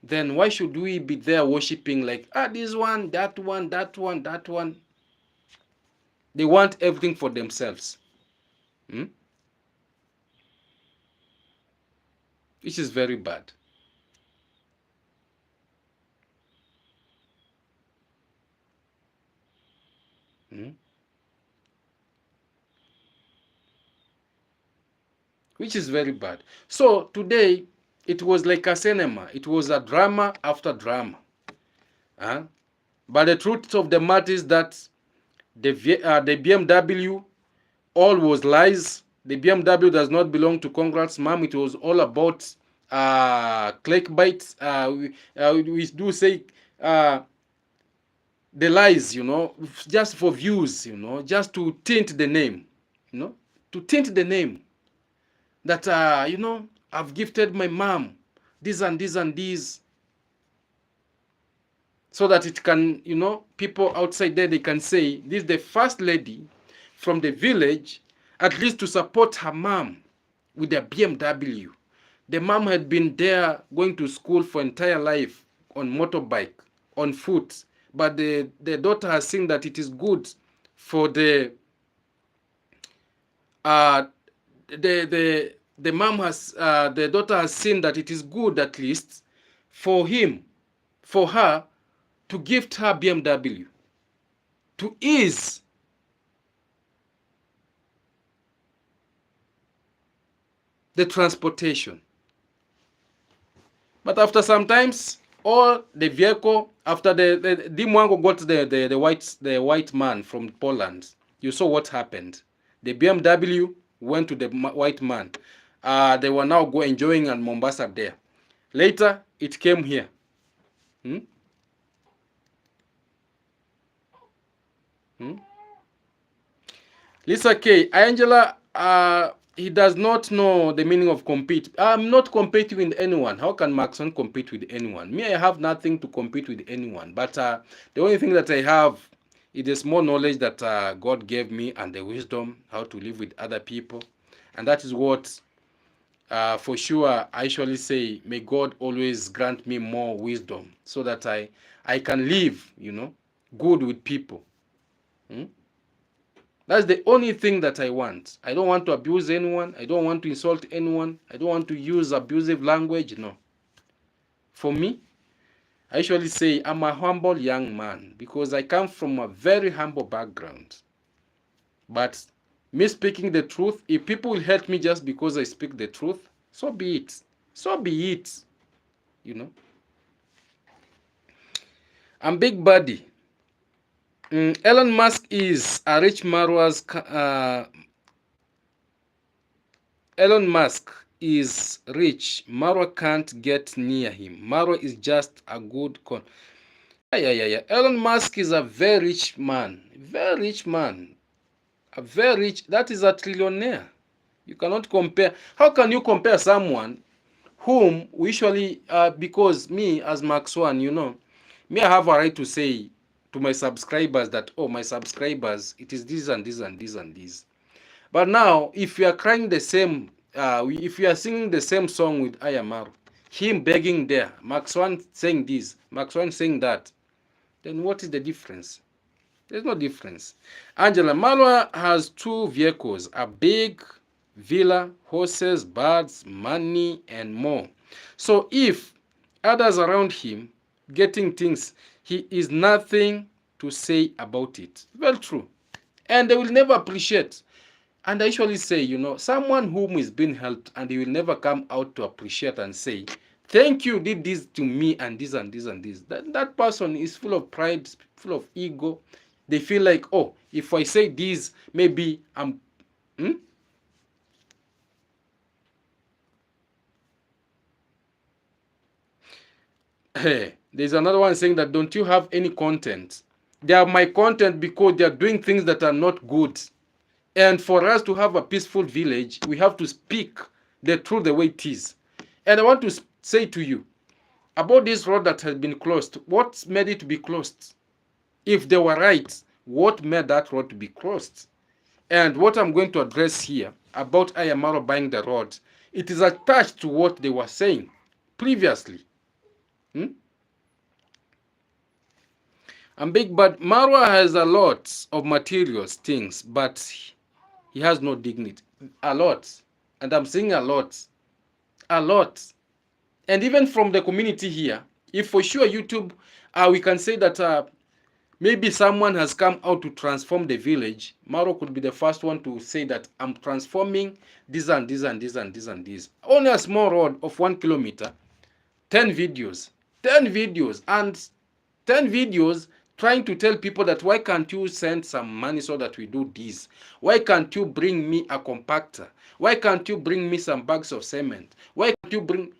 then why should we be there worshipping like, this one, that one, that one, that one? They want everything for themselves. Which is very bad. Which is very bad. So today, it was like a cinema. It was a drama after drama. But the truth of the matter is that the BMW, all was lies. The BMW does not belong to Congrats mom. It was all about clickbait. We do say the lies, just for views, just to tint the name, to tint the name. That, I've gifted my mom this and this and this, so that it can, people outside there, they can say, this is the first lady from the village, at least to support her mom with a BMW. The mom had been there going to school for entire life on motorbike, on foot, but the daughter has seen that it is good for the mom has, the daughter has seen that it is good at least for her to gift her BMW. to ease the transportation. But after sometimes, all the vehicle, after the Dimwango got the white man from Poland, you saw what happened. The BMW went to the white man. They were now enjoying at Mombasa there. Later, it came here. Hmm? Hmm? Lisa K. Angela, he does not know the meaning of compete. I'm not competing with anyone. How can Maxon compete with anyone? Me, I have nothing to compete with anyone. But the only thing that I have is the small knowledge that God gave me and the wisdom how to live with other people. And that is what, for sure, I usually say, may God always grant me more wisdom so that I can live, good with people. Hmm? That's the only thing that I want. I don't want to abuse anyone. I don't want to insult anyone. I don't want to use abusive language. No. For me, I usually say I'm a humble young man because I come from a very humble background. But me speaking the truth, if people will hate me just because I speak the truth, so be it. So be it. I'm Big Buddy. Elon Musk is a rich marwa's Elon Musk is rich. Marwa can't get near him. Marwa is just a good con. Yeah. Elon Musk is a very rich man. Very rich man. A very rich. That is a trillionaire. You cannot compare. How can you compare someone whom we usually, because me as Max One, me, I have a right to say to my subscribers that, oh, my subscribers, it is this and this and this and this. But now, if you are crying the same, if you are singing the same song with Ayamaru, him begging there, Max One saying this, Max One saying that, then what is the difference? There's no difference. Angela, Marwa has 2 vehicles, a big villa, horses, birds, money, and more. So if others around him getting things, he is nothing to say about it. Well true. And they will never appreciate. And I usually say, someone whom is being helped and he will never come out to appreciate and say, thank you, did this to me and this and this and this. That person is full of pride, full of ego. They feel like, oh, if I say this, maybe I'm... Hey, there's another one saying that, don't you have any content? They are my content because they are doing things that are not good. And for us to have a peaceful village, we have to speak the truth the way it is. And I want to say to you, about this road that has been closed, what made it to be closed? If they were right, what made that road to be closed? And what I'm going to address here about Ayamaro buying the road, it is attached to what they were saying previously. And Big Bad Marwa has a lot of materials, things, but he has no dignity. A lot. And I'm saying a lot. A lot. And even from the community here, if for sure YouTube, we can say that maybe someone has come out to transform the village, Maro could be the first one to say that I'm transforming this and this and this and this and this. Only a small road of 1 kilometer, 10 videos. 10 videos. And 10 videos trying to tell people that why can't you send some money so that we do this? Why can't you bring me a compactor? Why can't you bring me some bags of cement? Why can't you bring,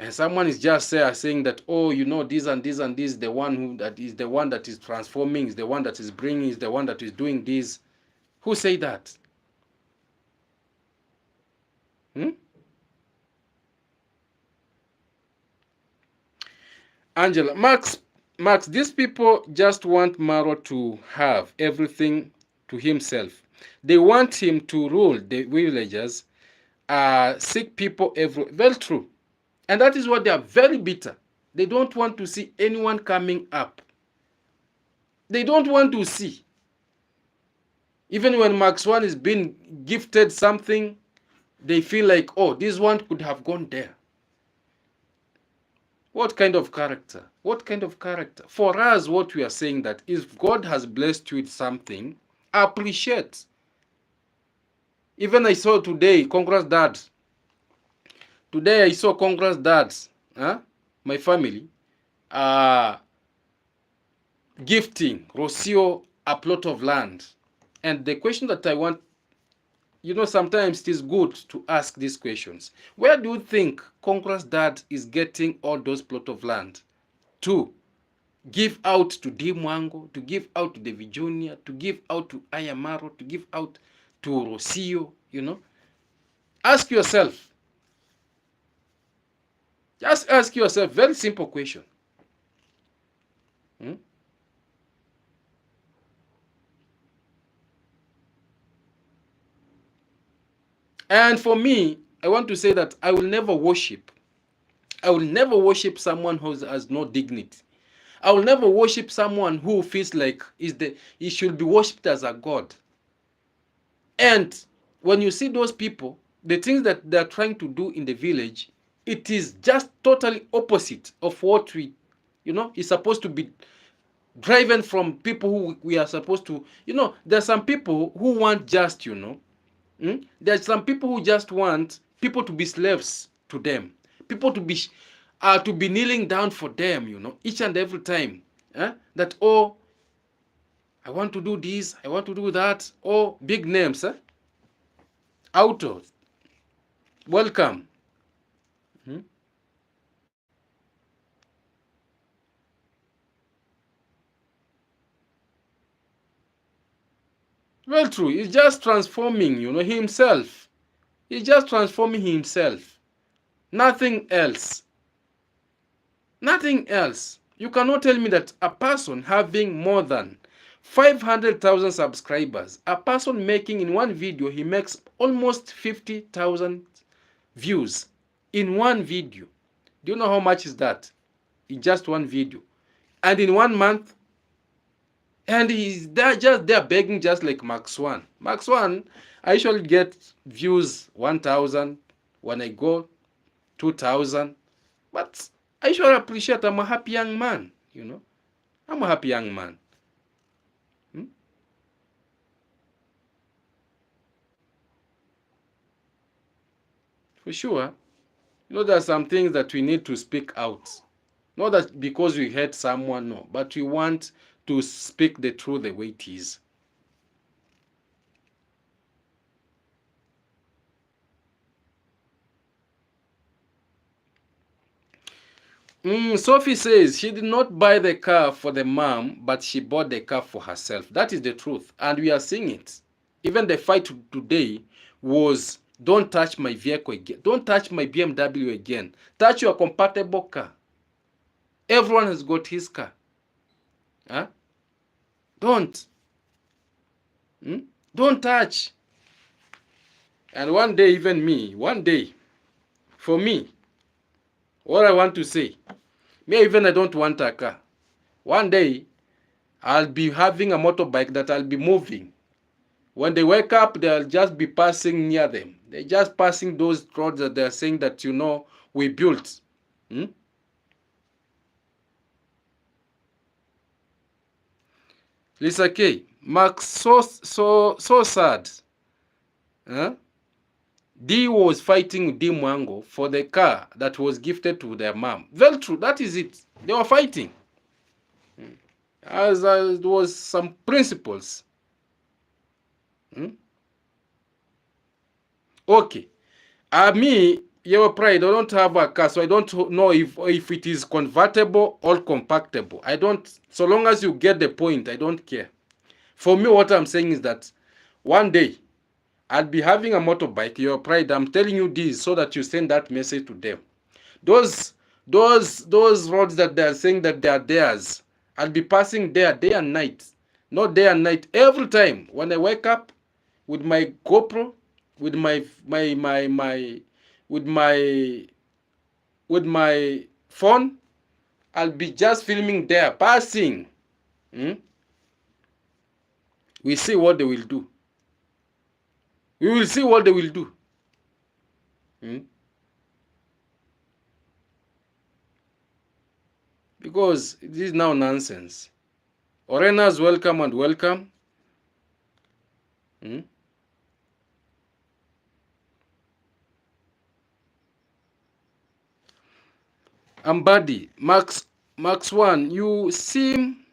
And someone is just saying that, oh, this and this and this, the one that is transforming, is the one that is bringing, is the one that is doing this. Who say that? Angela, Max, these people just want Maro to have everything to himself. They want him to rule the villagers, sick people everywhere. Very true. And that is what they are very bitter. They don't want to see anyone coming up. They don't want to see. Even when Max One is being gifted something, they feel like, oh, this one could have gone there. What kind of character? What kind of character? For us, what we are saying that if God has blessed you with something, appreciate. Even I saw today, congrats dad. Today I saw congrats dads. Huh? My family. Gifting Rocio a plot of land. And the question that I want, sometimes it is good to ask these questions. Where do you think Congress dad is getting all those plot of land to give out to Dimwango, to give out to David Jr., to give out to Ayamaro, to give out to Rocio, Ask yourself. Just ask yourself, very simple question. Hmm? And for me, I want to say that I will never worship someone who has no dignity. I will never worship someone who feels like he should be worshipped as a god. And when you see those people, the things that they're trying to do in the village, it is just totally opposite of what is supposed to be driven from people who we are supposed to, there's some people who want just, there's some people who just want people to be slaves to them, people to be kneeling down for them, each and every time. That, oh, I want to do this, I want to do that. Oh, big names, autos, welcome. Hmm? Well, true. He's just transforming, himself. He's just transforming himself. Nothing else. Nothing else. You cannot tell me that a person having more than 500,000 subscribers, a person making in one video, he makes almost 50,000 views in one video. Do you know how much is that? In just one video. And in 1 month, and he's there just there begging, just like Max One. Max One, I usually get views 1,000 when I go 2,000. But I usually appreciate I'm a happy young man, I'm a happy young man. Hmm? For sure. There are some things that we need to speak out. Not that because we hate someone, no, but we want to speak the truth the way it is. Sophie says she did not buy the car for the mom, but she bought the car for herself. That is the truth, and we are seeing it. Even the fight today was, don't touch my vehicle again. Don't touch my BMW again. Touch your compatible car. Everyone has got his car. Huh? Don't. Don't touch. And one day, even me, for me, what I want to say, I don't want a car. One day, I'll be having a motorbike that I'll be moving. When they wake up, they'll just be passing near them. They're just passing those roads that they're saying that, we built. Lisa K. Max, so sad. Huh? D was fighting with D Mwango for the car that was gifted to their mom. Very true. That is it. They were fighting. As it was some principles. Okay. Me, your pride, I don't have a car, so I don't know if it is convertible or compactable. I don't, so long as you get the point, I don't care. For me, what I'm saying is that one day, I'll be having a motorbike, your pride. I'm telling you this so that you send that message to them. Those roads that they're saying that they are theirs, I'll be passing there day and night. Not day and night. Every time when I wake up with my GoPro, with with my phone, I'll be just filming there, passing. We see what they will do. We will see what they will do. because this is now nonsense. Orenas, welcome and welcome. Ambadi, Max 1, you seem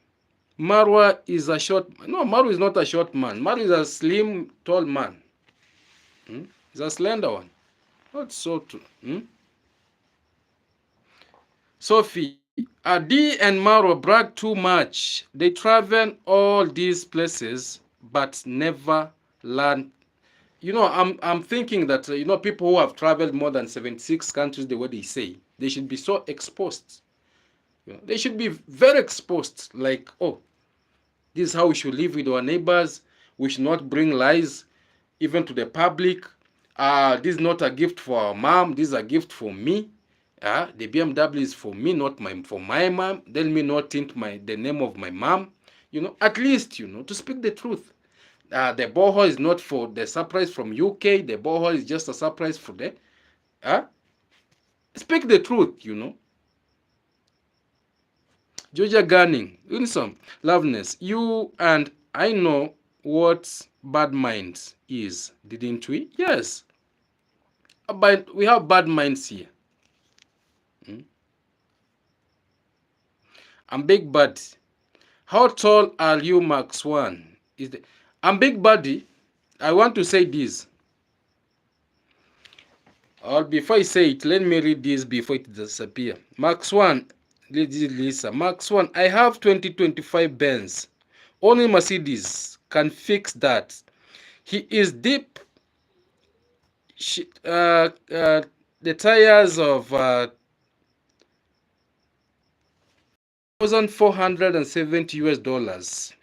Marwa is a short. No, Marwa is not a short man. Marwa is a slim, tall man. He's a slender one. Not so true. Sophie, Adi and Marwa brag too much. They travel all these places but never learn. You know, I'm thinking that people who have traveled more than 76 countries, the way they say, they should be so exposed. They should be very exposed. Like, oh, this is how we should live with our neighbors. We should not bring lies even to the public. This is not a gift for our mom. This is a gift for me. The BMW is for me, not for my mom. Let me not tint the name of my mom. At least, to speak the truth. The borehole is not for the surprise from UK. The borehole is just a surprise for the. Speak the truth. Georgia Gunning, Unsom, Loveness, you and I know what bad minds is, didn't we? Yes. But we have bad minds here. I'm Big Buddy. How tall are you, Max 1? I'm Big Buddy. I want to say this. Or before I say it, let me read this before it disappears. Max 1, Lisa. Max 1, I have 2025 Benz. Only Mercedes can fix that. He is deep. The tires of $1,470.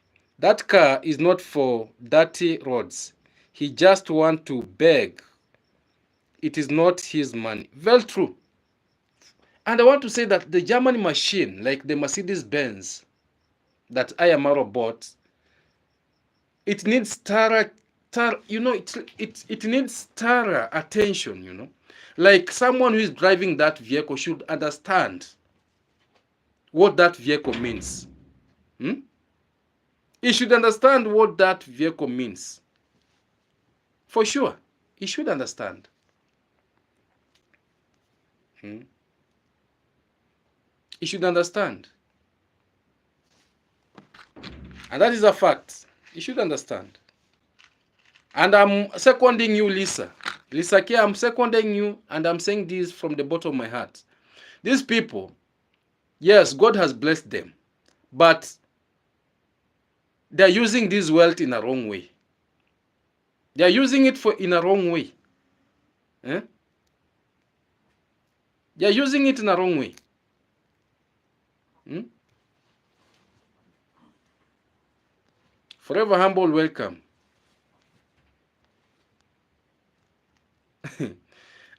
That car is not for dirty roads. He just want to beg. It is not his money. Very true. And I want to say that the German machine, like the Mercedes Benz that Ayamaro bought, it needs thorough, it needs thorough attention. Like someone who is driving that vehicle should understand what that vehicle means. He should understand what that vehicle means. For sure, he should understand. He should understand. And that is a fact. He should understand. And I'm seconding you, Lisa. Lisa Kia, I'm seconding you, and I'm saying this from the bottom of my heart. These people, yes, God has blessed them, but they're using this wealth in a wrong way. They're using it in a wrong way. They're using it in a wrong way. Forever humble, welcome.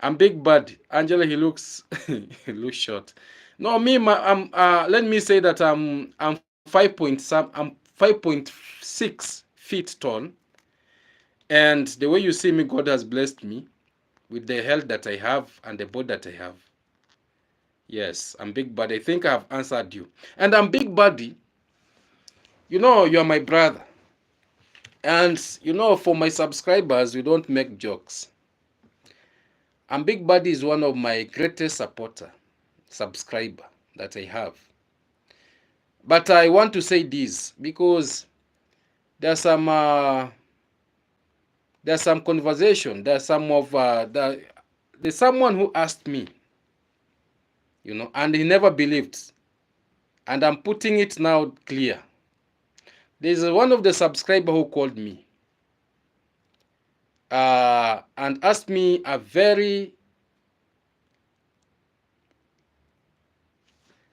I'm Big Bad. Angela, he looks he looks short. No, me, let me say that I'm 5.6 feet tall, and the way you see me, God has blessed me with the health that I have and the body that I have. Yes, I'm Big Bad. I think I've answered you. And I'm Big Buddy. You're my brother. And for my subscribers, we don't make jokes. And Big Buddy is one of my greatest subscriber that I have. But I want to say this because there's some conversation. There's someone who asked me, and he never believed. And I'm putting it now clear. There's one of the subscriber who called me and asked me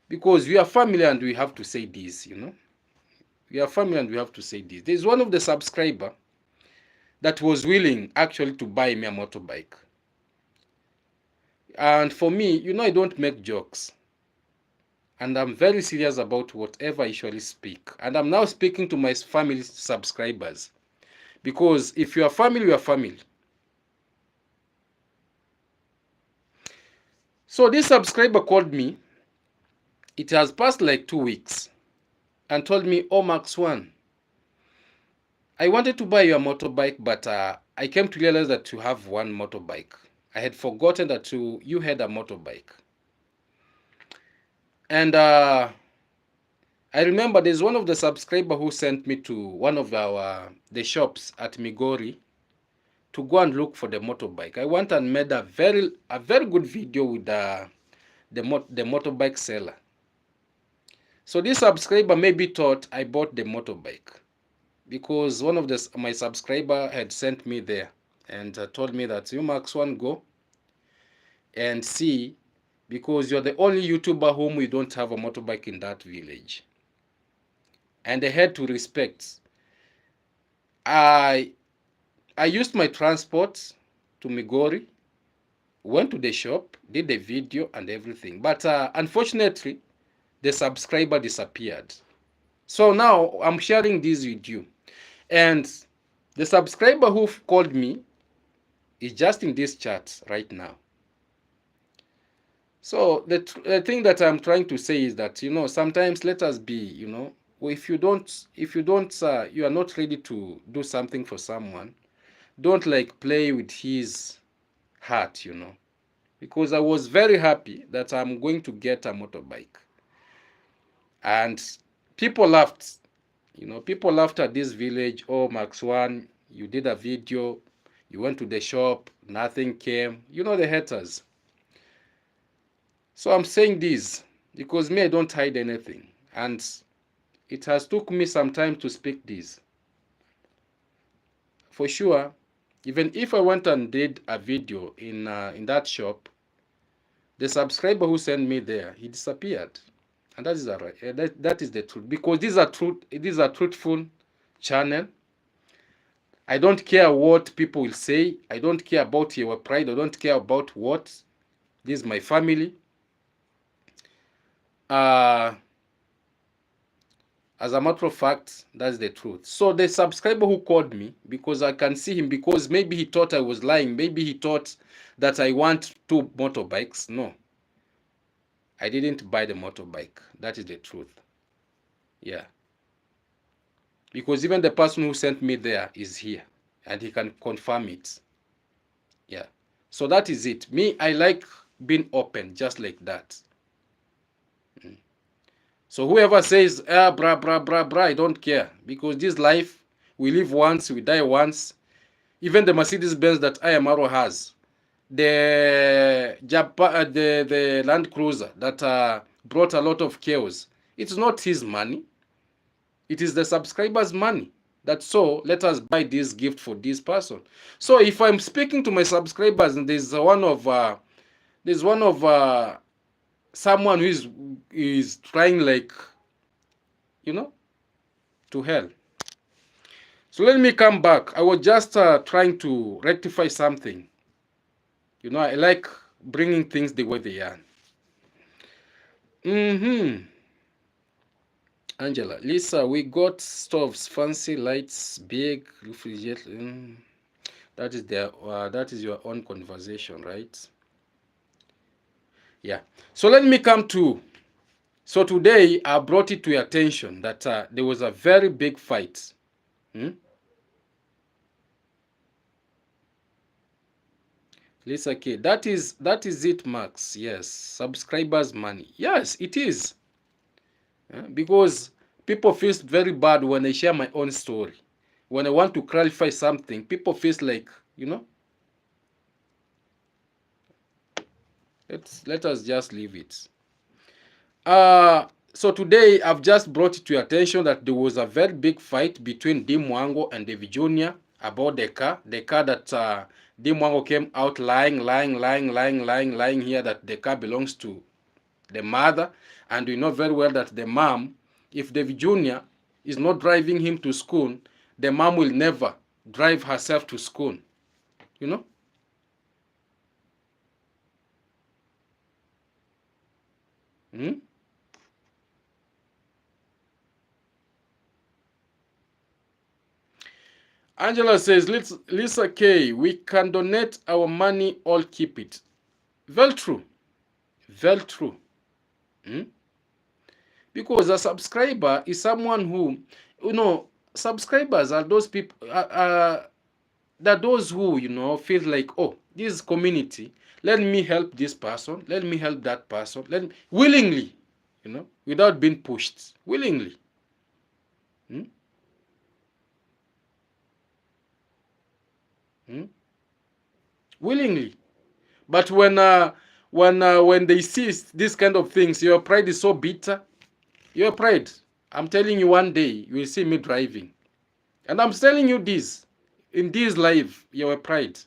because we are family and we have to say this, We are family and we have to say this. There's one of the subscriber that was willing actually to buy me a motorbike. And for me, I don't make jokes. And I'm very serious about whatever I usually speak. And I'm now speaking to my family subscribers. Because if you are family, you are family. So this subscriber called me It has passed like 2 weeks and told me, oh, Max One, I wanted to buy your motorbike, but I came to realize that you have one motorbike. I had forgotten that you had a motorbike. And I remember there's one of the subscriber who sent me to one of the shops at Migori to go and look for the motorbike. I went and made a very good video with the motorbike seller. So this subscriber maybe thought I bought the motorbike because one of my subscriber had sent me there and told me that you, Max One, go and see, because you're the only YouTuber whom we don't have a motorbike in that village. And I had to respect. I used my transport to Migori, went to the shop, did the video and everything. But unfortunately, the subscriber disappeared. So now I'm sharing this with you. And the subscriber who called me is just in this chat right now. So the thing that I'm trying to say is that, sometimes let us be, if you are not ready to do something for someone, don't like play with his heart, because I was very happy that I'm going to get a motorbike. And people laughed, people laughed at this village. Oh, Max One, you did a video, you went to the shop, nothing came, the haters. So I'm saying this because me, I don't hide anything. And it has took me some time to speak this. For sure, even if I went and did a video in that shop, the subscriber who sent me there, he disappeared. And that is that is the truth. Because this is a truthful channel. I don't care what people will say. I don't care about your pride. I don't care about what. This is my family. As a matter of fact, that's the truth. So the subscriber who called me, because I can see him, because maybe he thought I was lying. Maybe he thought that I want 2 motorbikes. No. I didn't buy the motorbike. That is the truth. Yeah. Because even the person who sent me there is here. And he can confirm it. Yeah. So that is it. Me, I like being open just like that. So whoever says, brah, I don't care. Because this life, we live once, we die once. Even the Mercedes Benz that marwa has, the Land Cruiser that brought a lot of chaos, it's not his money. It is the subscribers' money. That's so let us buy this gift for this person. So if I'm speaking to my subscribers and there's one of someone who is trying like, to hell. So let me come back. I was just trying to rectify something. I like bringing things the way they are. Angela, Lisa, we got stoves, fancy lights, big refrigerator. That is your own conversation, right? Yeah. So let me come to. So today I brought it to your attention that there was a very big fight. Lisa K, that is it, Max. Yes, subscribers' money. Yes, it is. Because people feel very bad when I share my own story. When I want to clarify something, people feel like, let us just leave it. So today I've just brought it to your attention that there was a very big fight between Dimwango and David Jr. about the car that Dimwango came out lying here that the car belongs to the mother, and we know very well that the mom, if David Jr. is not driving him to school, the mom will never drive herself to school. Angela says, Lisa K, we can donate our money or keep it. Very true. Very true. Because a subscriber is someone who, subscribers are those people, that those who, feel like, oh, this community, let me help this person, let me help that person, willingly, without being pushed, willingly. Hmm? Hmm? Willingly. But when they see this kind of things, your pride is so bitter. Your pride. I'm telling you, one day you will see me driving, and I'm telling you this in this life. Your pride.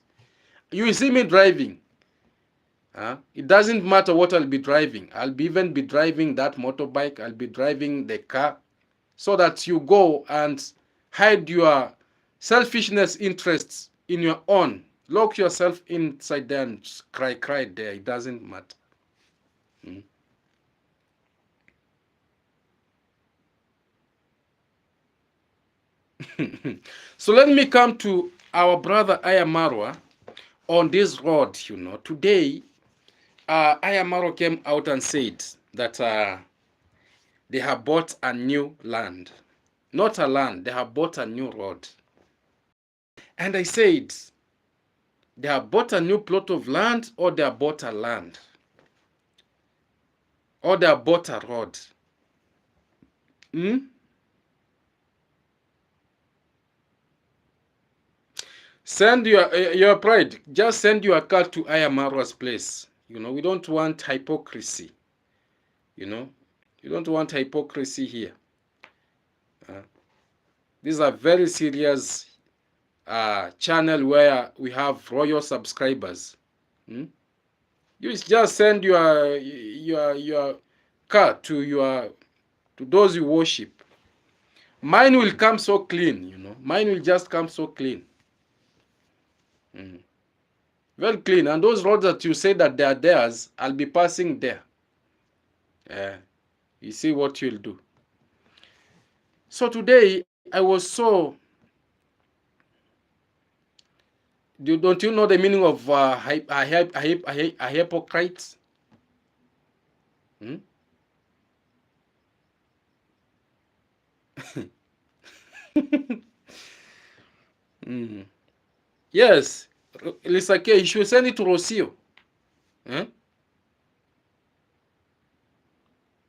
You will see me driving. It doesn't matter what I'll be driving. Even be driving that motorbike. I'll be driving the car, so that you go and hide your selfishness interests in your own. Lock yourself inside there and cry there. It doesn't matter. Hmm? So let me come to our brother Ayamarwa on this road. Today, Ayamarwa came out and said that they have bought a new land. Not a land, they have bought a new road. And I said, they have bought a new plot of land, or they have bought a land, or they have bought a road. Hmm? Send your pride. Just send your car to Ayamarwa's place. We don't want hypocrisy. You don't want hypocrisy here. This is a very serious channel where we have royal subscribers. Hmm? You just send your car to those you worship. Mine will come so clean. Mine will just come so clean. Very clean. And those roads that you say that they are theirs, I'll be passing there. You see what you'll do. So today, I was so... Don't you know the meaning of a hypocrite? Hmm? Mm. Yes, Lisa K, you should send it to Rocio.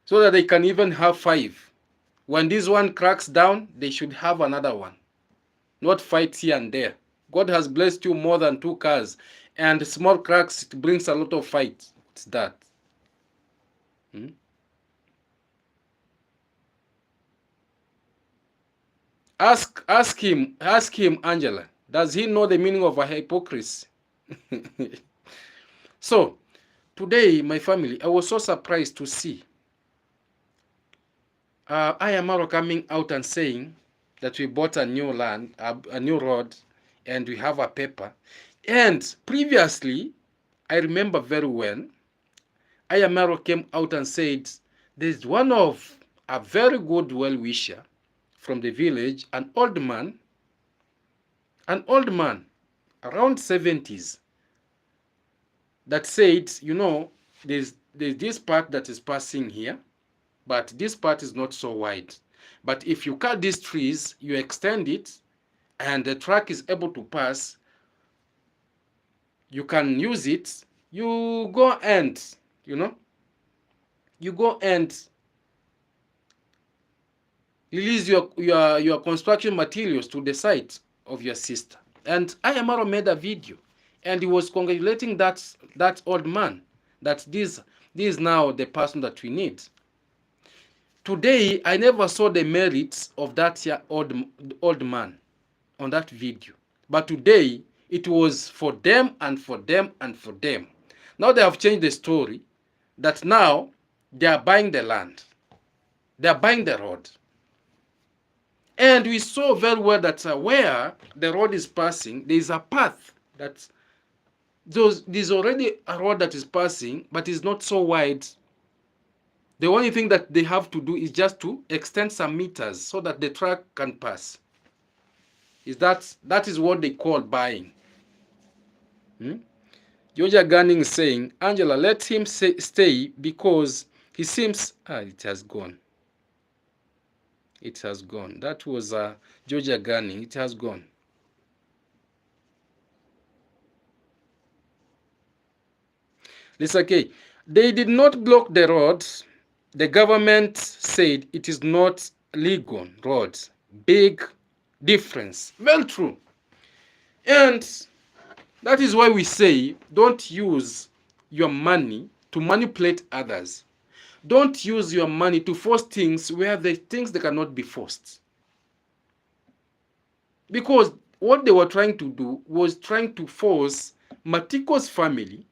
So that they can even have 5. When this one cracks down, they should have another one. Not fight here and there. God has blessed you more than 2 cars. And small cracks, it brings a lot of fight. It's that. Hmm? Ask him, Angela. Does he know the meaning of a hypocrisy? So, today, my family, I was so surprised to see Ayamaro coming out and saying that we bought a new land, a new road, and we have a paper. And previously, I remember very well, Ayamaro came out and said, there's one of a very good well-wisher from the village, an old man, around 70s, that said, there's this part that is passing here, but this part is not so wide. But if you cut these trees, you extend it, and the truck is able to pass, you can use it. You go and, release your construction materials to the site of your sister. And Ayamaro made a video, and he was congratulating that old man, that this is now the person that we need. Today, I never saw the merits of that old man on that video. But today, it was for them and for them and for them. Now they have changed the story, that now they are buying the land. They are buying the road. And we saw very well that where the road is passing, there is a path that there's already a road that is passing, but it's not so wide. The only thing that they have to do is just to extend some meters so that the truck can pass. That is what they call buying. Georgia Gunning is saying, Angela, let him stay because he seems... it has gone. It has gone. That was Georgia Gunning. It has gone. It's okay. They did not block the roads. The government said it is not legal roads. Big difference. Well true. And that is why we say don't use your money to manipulate others. Don't use your money to force things where the things that cannot be forced. Because what they were trying to do was trying to force Matiko's family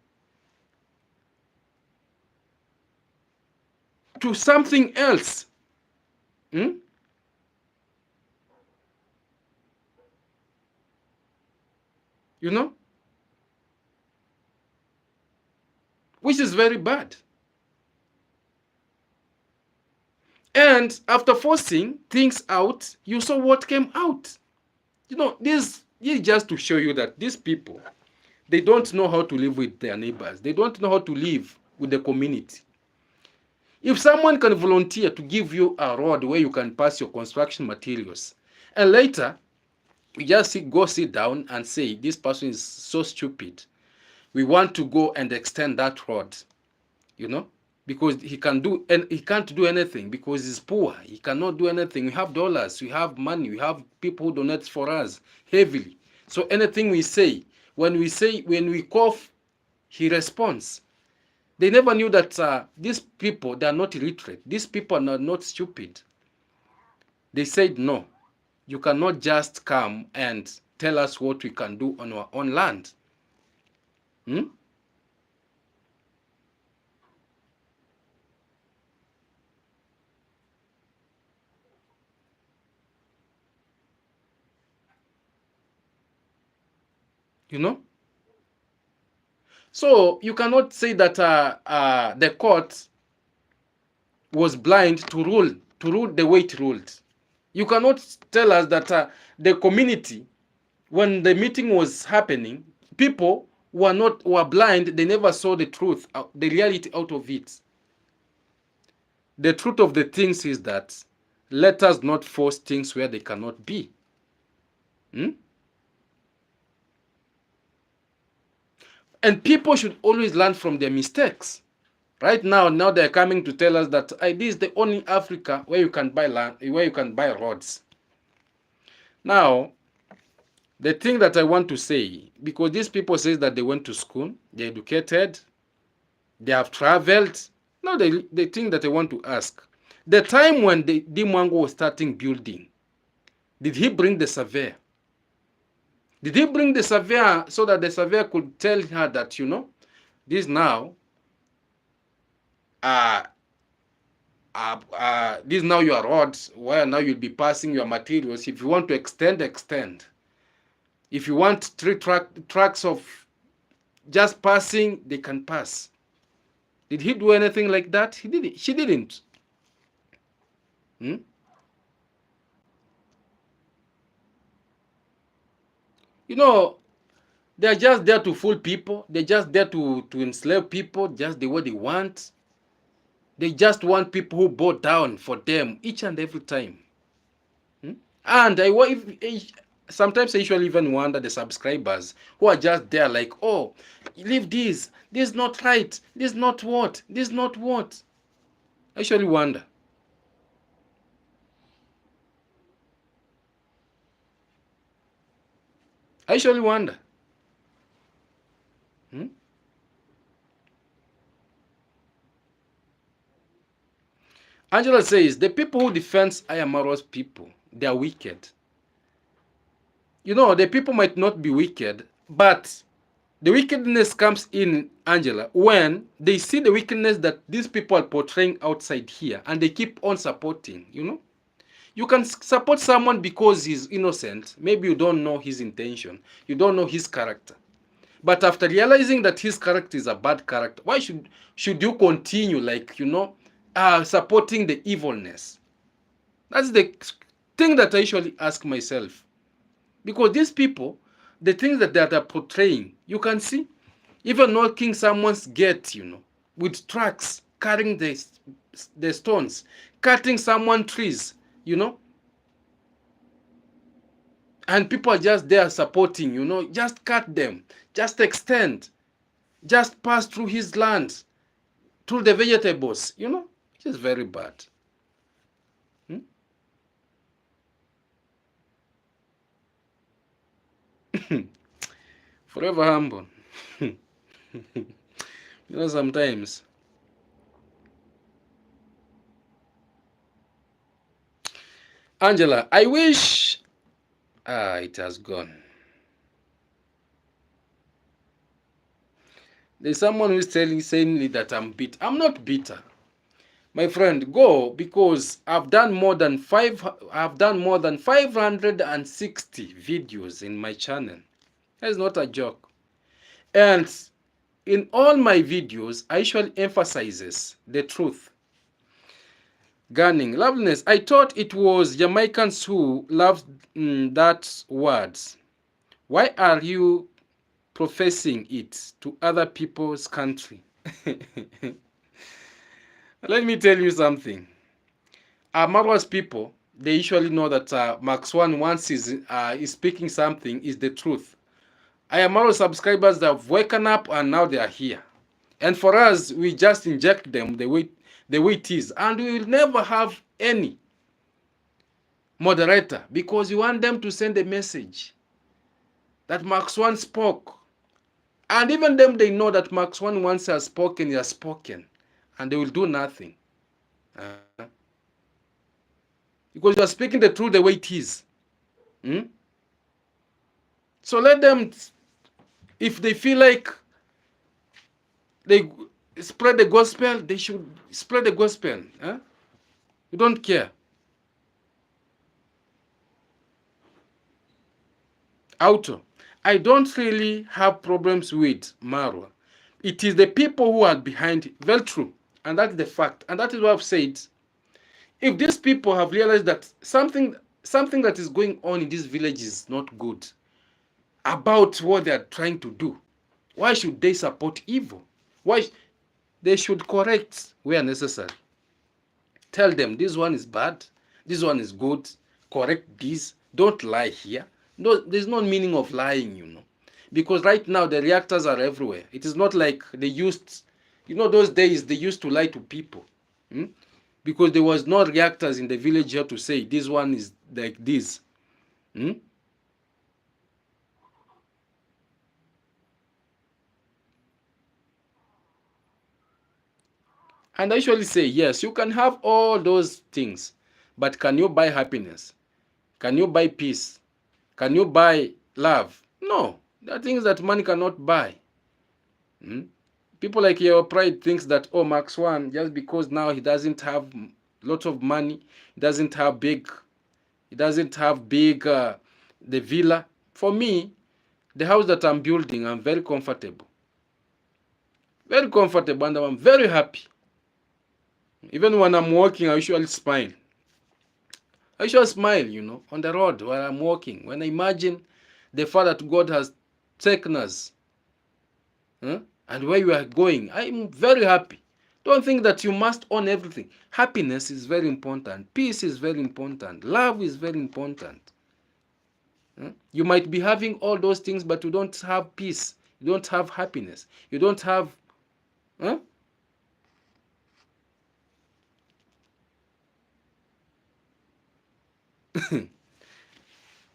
to something else. Hmm? You know? Which is very bad. And after forcing things out, you saw what came out. You know, this is just to show you that these people, they don't know how to live with their neighbors. They don't know how to live with the community. If someone can volunteer to give you a road where you can pass your construction materials, and later you just go sit down and say, this person is so stupid, we want to go and extend that road, you know, because he can't do anything because he's poor. He cannot do anything. We have dollars, we have money, we have people who donate for us heavily. So anything we say, when we cough, he responds. They never knew that these people, they are not illiterate. These people are not stupid. They said, no, you cannot just come and tell us what we can do on our own land. Hmm? You know? So you cannot say that the court was blind to rule the way it ruled. You cannot tell us that the community, when the meeting was happening, people were blind. They never saw the truth, the reality out of it. The truth of the things is that let us not force things where they cannot be. Hmm? And people should always learn from their mistakes. Right now they're coming to tell us that this is the only Africa where you can buy land, where you can buy roads. Now, the thing that I want to say, because these people say that they went to school, they're educated, they have traveled. Now, the thing that I want to ask, the time when the Dimwango was starting building, did he bring the surveyor? Did he bring the surveyor so that the surveyor could tell her that, you know, this now, this now your roads, where now you'll be passing your materials. If you want to extend, extend. If you want 3 tracks of just passing, they can pass. Did he do anything like that? He didn't. She didn't. Hmm? You know, they're just there to fool people. They're just there to enslave people just the way they want. They just want people who bow down for them each and every time. Hmm? And sometimes I usually even wonder the subscribers who are just there like, oh, leave this. This is not right. This is not what. This is not what. I usually wonder. I usually wonder. Hmm? Angela says, the people who defend Ayamaro's people, they are wicked. You know, the people might not be wicked, but the wickedness comes in, Angela, when they see the wickedness that these people are portraying outside here, and they keep on supporting, you know. You can support someone because he's innocent. Maybe you don't know his intention. You don't know his character. But after realizing that his character is a bad character, why should you continue, like, you know, supporting the evilness? That's the thing that I usually ask myself. Because these people, the things that they are portraying, you can see, even knocking someone's gate, you know, with trucks, carrying the stones, cutting someone's trees, you know, and people are just there supporting, you know, just cut them, just extend, just pass through his land, through the vegetables, you know, it is very bad. Hmm? Forever humble. You know, sometimes. Angela, I wish. It has gone. There's someone who's saying me that I'm bitter. I'm not bitter. My friend, go, because I've done more than 560 videos in my channel. That's not a joke. And in all my videos, I usually emphasizes the truth. Gunning, loveliness. I thought it was Jamaicans who loved that words. Why are you professing it to other people's country? Let me tell you something. Marwa's people, they usually know that Max One once is speaking something is the truth. I am Marwa subscribers that have woken up and now they are here. And for us, we just inject them the way it is. And we will never have any moderator because we want them to send a message that Max One spoke. And even them, they know that Max One once has spoken, he has spoken. And they will do nothing. Because you are speaking the truth the way it is. So let them, if they feel like they spread the gospel, they should spread the gospel. You don't care. Auto. I don't really have problems with Marwa. It is the people who are behind it. Very true. And that's the fact. And that is what I've said. If these people have realized that something that is going on in this village is not good about what they are trying to do, why should they support evil? Why they should correct where necessary. Tell them this one is bad, this one is good, correct this, don't lie here. No, there's no meaning of lying, you know. Because right now the reactors are everywhere. It is not like they used, you know, those days they used to lie to people. Because there was no reactors in the village here to say this one is like this. And I usually say, yes, you can have all those things, but can you buy happiness? Can you buy peace? Can you buy love? No, there are things that money cannot buy. People like your pride thinks that, oh, Max One, just because now he doesn't have lots of money, he doesn't have big the villa. For me, the house that I'm building, I'm very comfortable. Very comfortable, and I'm very happy. Even when I'm walking, I usually smile. I usually smile, you know, on the road while I'm walking. When I imagine the fact that God has taken us and where we are going, I'm very happy. Don't think that you must own everything. Happiness is very important. Peace is very important. Love is very important. You might be having all those things, but you don't have peace. You don't have happiness. You don't have...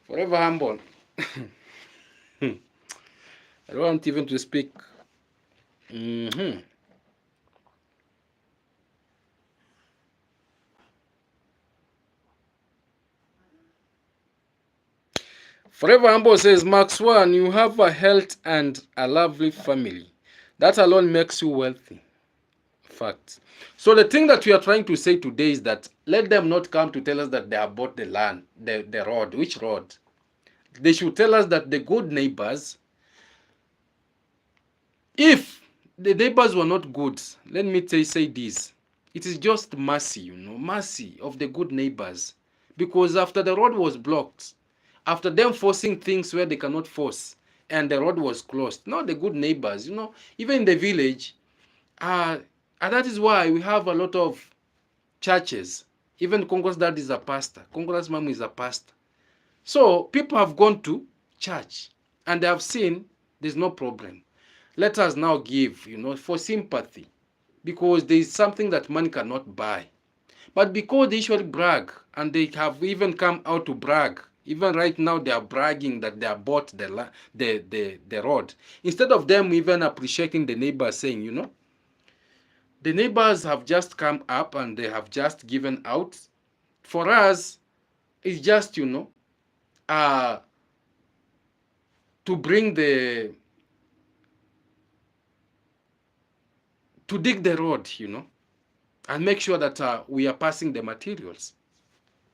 Forever humble. I don't want even to speak. Forever humble says, Max One, you have a health and a lovely family. That alone makes you wealthy. Fact. So the thing that we are trying to say today is that let them not come to tell us that they have bought the land, the road. Which road? They should tell us that the good neighbors, if the neighbors were not good, let me say this. It is just mercy, you know, mercy of the good neighbors. Because after the road was blocked, after them forcing things where they cannot force, and the road was closed, now the good neighbors, you know, even in the village, and that is why we have a lot of churches. Even Congo's dad is a pastor. Congo's mom is a pastor. So people have gone to church and they have seen there's no problem. Let us now give, for sympathy, because there is something that money cannot buy. But because they usually brag, and they have even come out to brag, even right now they are bragging that they have bought the road. Instead of them even appreciating the neighbors, saying, the neighbors have just come up and they have just given out. For us, it's just, to bring to dig the road, and make sure that we are passing the materials.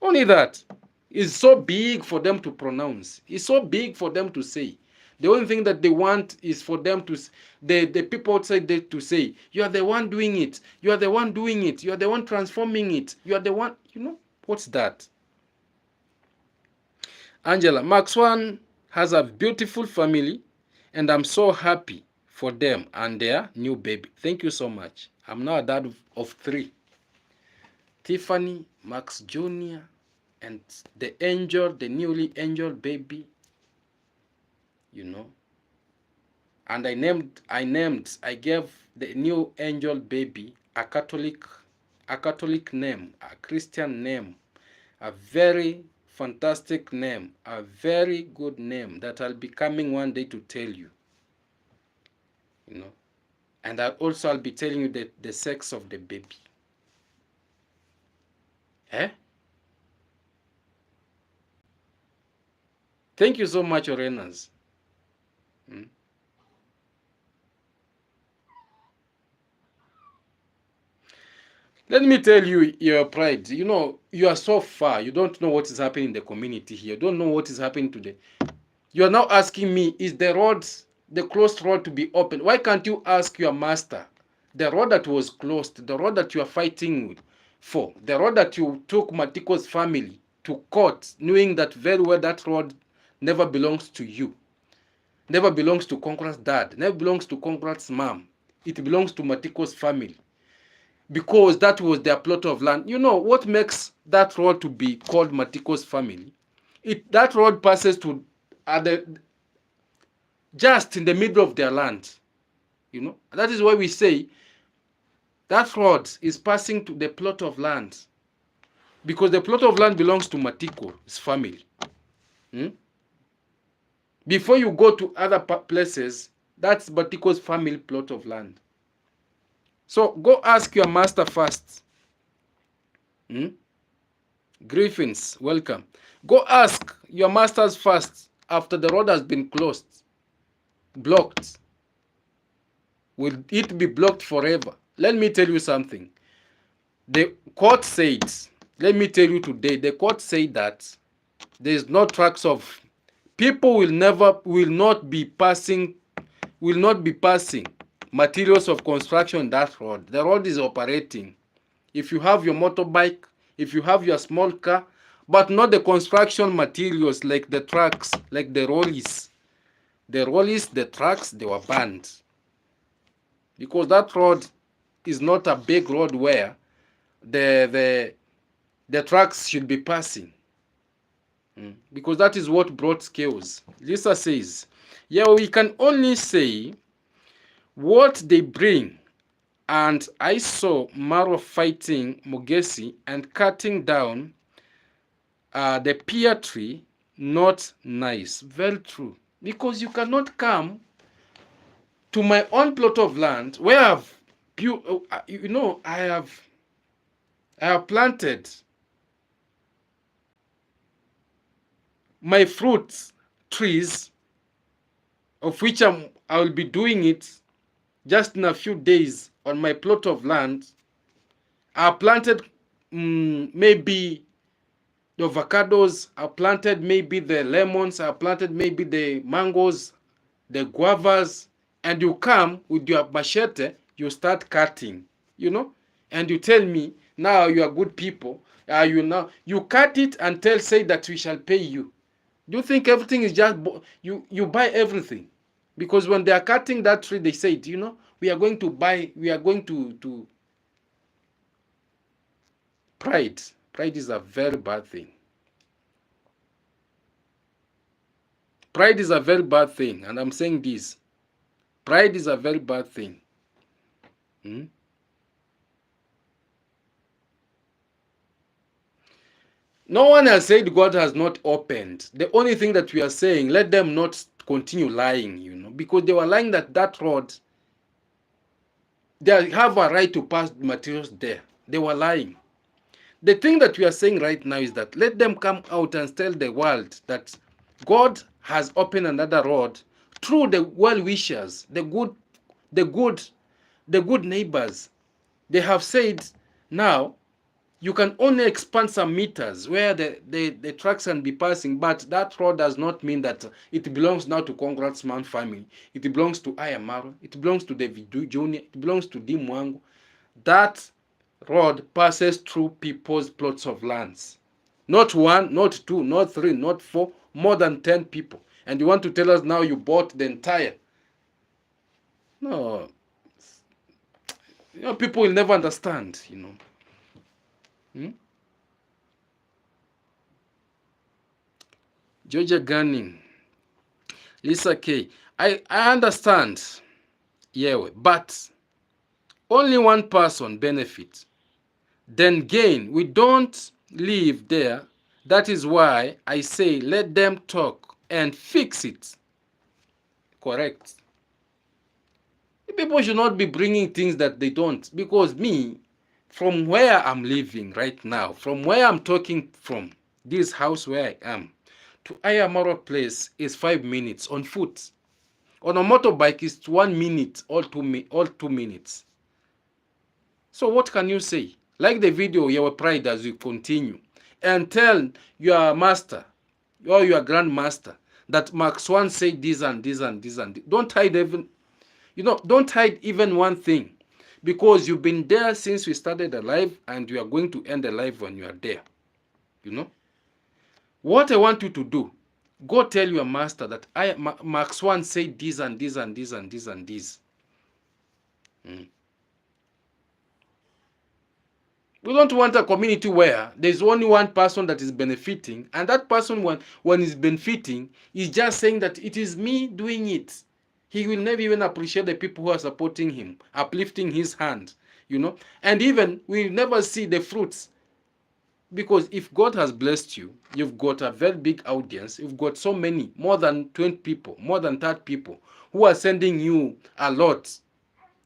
Only that is so big for them to pronounce. It's so big for them to say. The only thing that they want is for them to, the people outside there to say, you are the one doing it. You are the one doing it. You are the one transforming it. You are the one, what's that? Angela, Max One has a beautiful family, and I'm so happy for them and their new baby. Thank you so much. I'm now a dad of 3. Tiffany, Max Jr., and the newly angel baby, And I gave the new angel baby a Catholic name, a Christian name, a very fantastic name, a very good name that I'll be coming one day to tell you, And I'll be telling you the sex of the baby. Thank you so much, Orenas. Let me tell you, your pride. You are so far. You don't know what is happening in the community here. You don't know what is happening today. You are now asking me, is the closed road to be open? Why can't you ask your master? The road that was closed, the road that you are fighting for, the road that you took Matiko's family to court, knowing that very well that road never belongs to you, never belongs to Conqueror's dad, never belongs to Conqueror's mom. It belongs to Matiko's family, because that was their plot of land. What makes that road to be called Matiko's family? That road passes to just in the middle of their land. That is why we say that road is passing to the plot of land, because the plot of land belongs to Matiko's family. Before you go to other places, that's Matiko's family plot of land. So go ask your master first. Griffins, welcome. Go ask your masters first after the road has been closed, blocked. Will it be blocked forever? Let me tell you something. The court said, let me tell you today, the court said that there is no tracks of people will not be passing materials of construction on that road. The road is operating. If you have your motorbike, if you have your small car, but not the construction materials like the trucks, like the rollies. The rollies, the trucks, they were banned. Because that road is not a big road where the trucks should be passing. Because that is what brought chaos. Lisa says, yeah, we can only say what they bring. And I saw Marwa fighting Mogesi and cutting down the pear tree. Not nice. Very true. Because you cannot come to my own plot of land where I have planted my fruit trees, of which I will be doing it just in a few days on my plot of land. I planted maybe the avocados, I planted maybe the lemons, I planted maybe the mangoes, the guavas, and you come with your machete, you start cutting, and you tell me, now you are good people, you cut it and say that we shall pay you. Do you think everything is just, you buy everything? Because when they are cutting that tree, they said, we are going to Pride is a very bad thing. Pride is a very bad thing, and I'm saying this. Pride is a very bad thing. No one has said God has not opened. The only thing that we are saying, let them not continue lying, because they were lying that road, they have a right to pass materials there. They were lying. The thing that we are saying right now is that let them come out and tell the world that God has opened another road through the well-wishers, the good neighbors. They have said now you can only expand some meters where the trucks can be passing, but that road does not mean that it belongs now to Congressman family. It belongs to Ayamaro. It belongs to David Jr. It belongs to Dimwangu. That road passes through people's plots of lands. Not one, not two, not three, not four, more than 10 people. And you want to tell us now you bought the entire? No. People will never understand, Georgia Gunning, Lisa K. I understand, yeah, but only one person benefits. Then gain. We don't live there. That is why I say let them talk and fix it. Correct. People should not be bringing things that they don't. Because me, from where I'm living right now, from where I'm talking from, this house where I am, to Ayamaro place is 5 minutes on foot. On a motorbike is 1 minute or 2 minutes. So what can you say? Like the video, your pride as you continue. And tell your master or your grandmaster that Mark Swan said this and this and this and this. Don't hide don't hide even one thing. Because you've been there since we started the live and you are going to end the live when you are there. What I want you to do, go tell your master that Mark Swan said this and this and this and this and this. We don't want a community where there's only one person that is benefiting, and that person, when he's benefiting, is just saying that it is me doing it. He will never even appreciate the people who are supporting him, uplifting his hand, and even we'll never see the fruits. Because if God has blessed you, you've got a very big audience, you've got so many, more than 20 people, more than 30 people, who are sending you a lot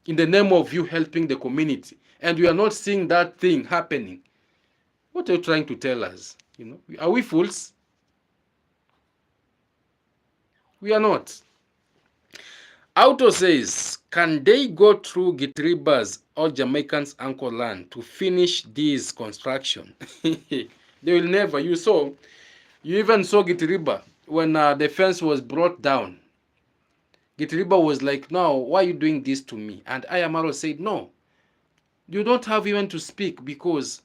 in the name of you helping the community, and we are not seeing that thing happening. What are you trying to tell us? Are we fools? We are not. Auto says, can they go through Gitribas or Jamaicans' Uncle land to finish this construction? They will never. You even saw Gitriba when the fence was brought down. Gitriba was like, no, why are you doing this to me? And Ayamaro said, no, you don't have even to speak because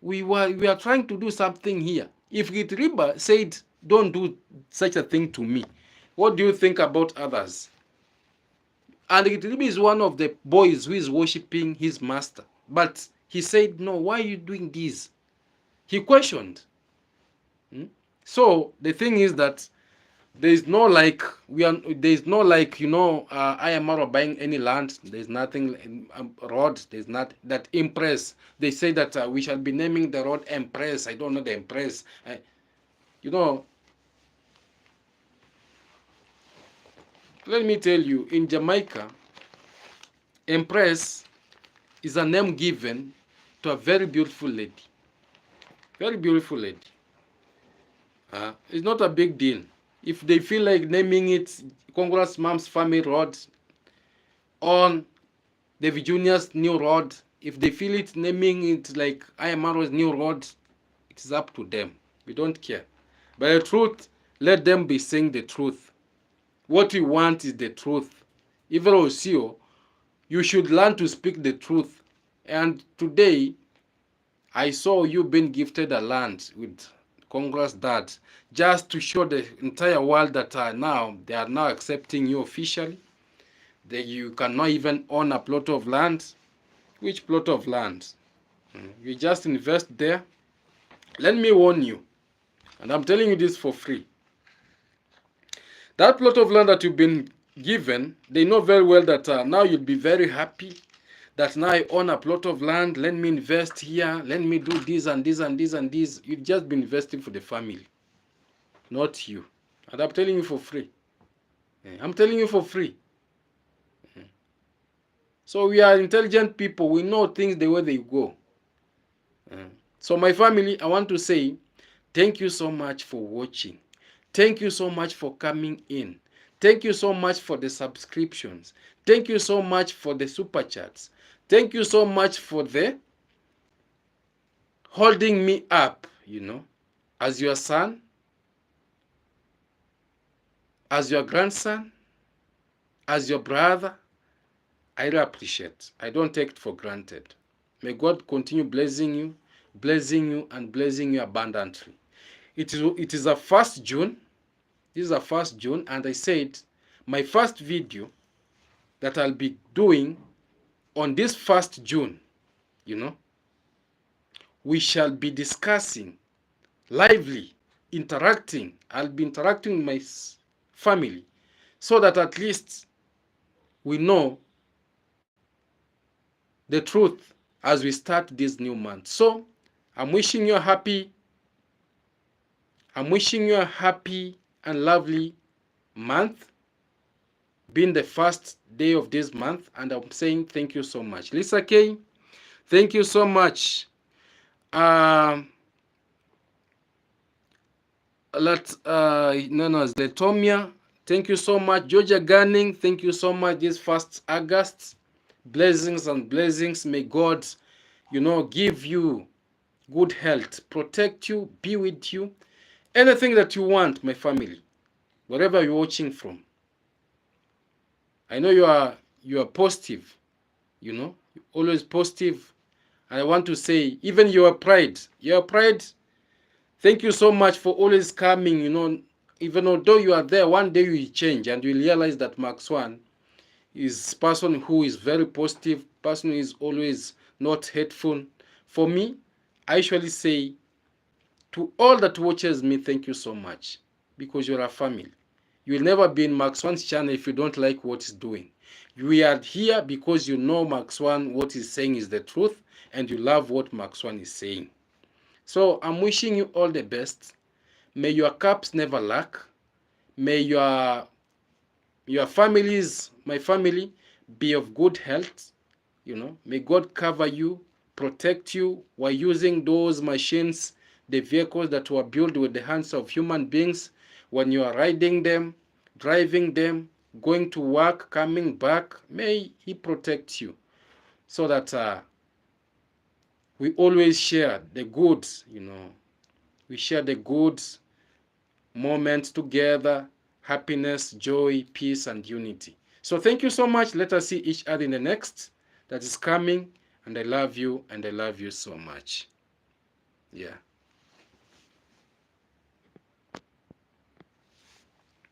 we are trying to do something here. If Gitriba said, don't do such a thing to me, what do you think about others? And Gitriba is one of the boys who is worshipping his master. But he said, no, why are you doing this? He questioned. So the thing is that there's no like Ayamaro buying any land. There's nothing road. There's not that Empress. They say that we shall be naming the road Empress. I don't know the Empress. Let me tell you, in Jamaica, Empress is a name given to a very beautiful lady. Very beautiful lady. It's not a big deal. If they feel like naming it Congress Mom's Family Road on the Virginia's new road, if they feel it naming it like Ayamaro's new road, it's up to them. We don't care. But the truth, let them be saying the truth. What we want is the truth. Even Osio, you should learn to speak the truth. And today, I saw you being gifted a land with Congress dad, just to show the entire world that they are now accepting you officially. That you cannot even own a plot of land. Which plot of land? You just invest there. Let me warn you, and I'm telling you this for free. That plot of land that you've been given, they know very well that now you'll be very happy that now I own a plot of land, let me invest here, let me do this and this and this and this. You've just been investing for the family, not you. And I'm telling you for free. I'm telling you for free. So we are intelligent people. We know things the way they go. So my family, I want to say thank you so much for watching. Thank you so much for coming in. Thank you so much for the subscriptions. Thank you so much for the super chats. Thank you so much for the holding me up, as your son, as your grandson, as your brother. I really appreciate. I don't take it for granted. May God continue blessing you, and blessing you abundantly. It is a 1st June. This is a 1st June, and I said my first video that I'll be doing on this 1st June, we shall be discussing lively, interacting. I'll be interacting with my family so that at least we know the truth as we start this new month. So I'm wishing you a happy and lovely month, being the 1st day of this month, and I'm saying thank you so much. Lisa K, thank you so much. Letomia, thank you so much. Georgia Gunning, thank you so much. This 1st August, blessings and blessings. May God, give you good health, protect you, be with you. Anything that you want, my family, wherever you're watching from. I know you are positive, you're always positive. And I want to say, even your pride, thank you so much for always coming, even although you are there, one day you will change and you realize that Mark Swan is person who is very positive, person who is always not hateful. For me, I usually say to all that watches me, thank you so much, because you're a family. You will never be in Mark Swan's channel if you don't like what he's doing. We are here because you know Mark Swan, what he's saying is the truth, and you love what Mark Swan is saying. So I'm wishing you all the best. May your cups never lack. May your families, my family, be of good health. May God cover you, protect you while using those machines, the vehicles that were built with the hands of human beings. When you are riding them, driving them, going to work, coming back, may He protect you so that we always share the goods, we share the goods, moments together, happiness, joy, peace, and unity. So thank you so much. Let us see each other in the next that is coming. And I love you, and I love you so much. Yeah.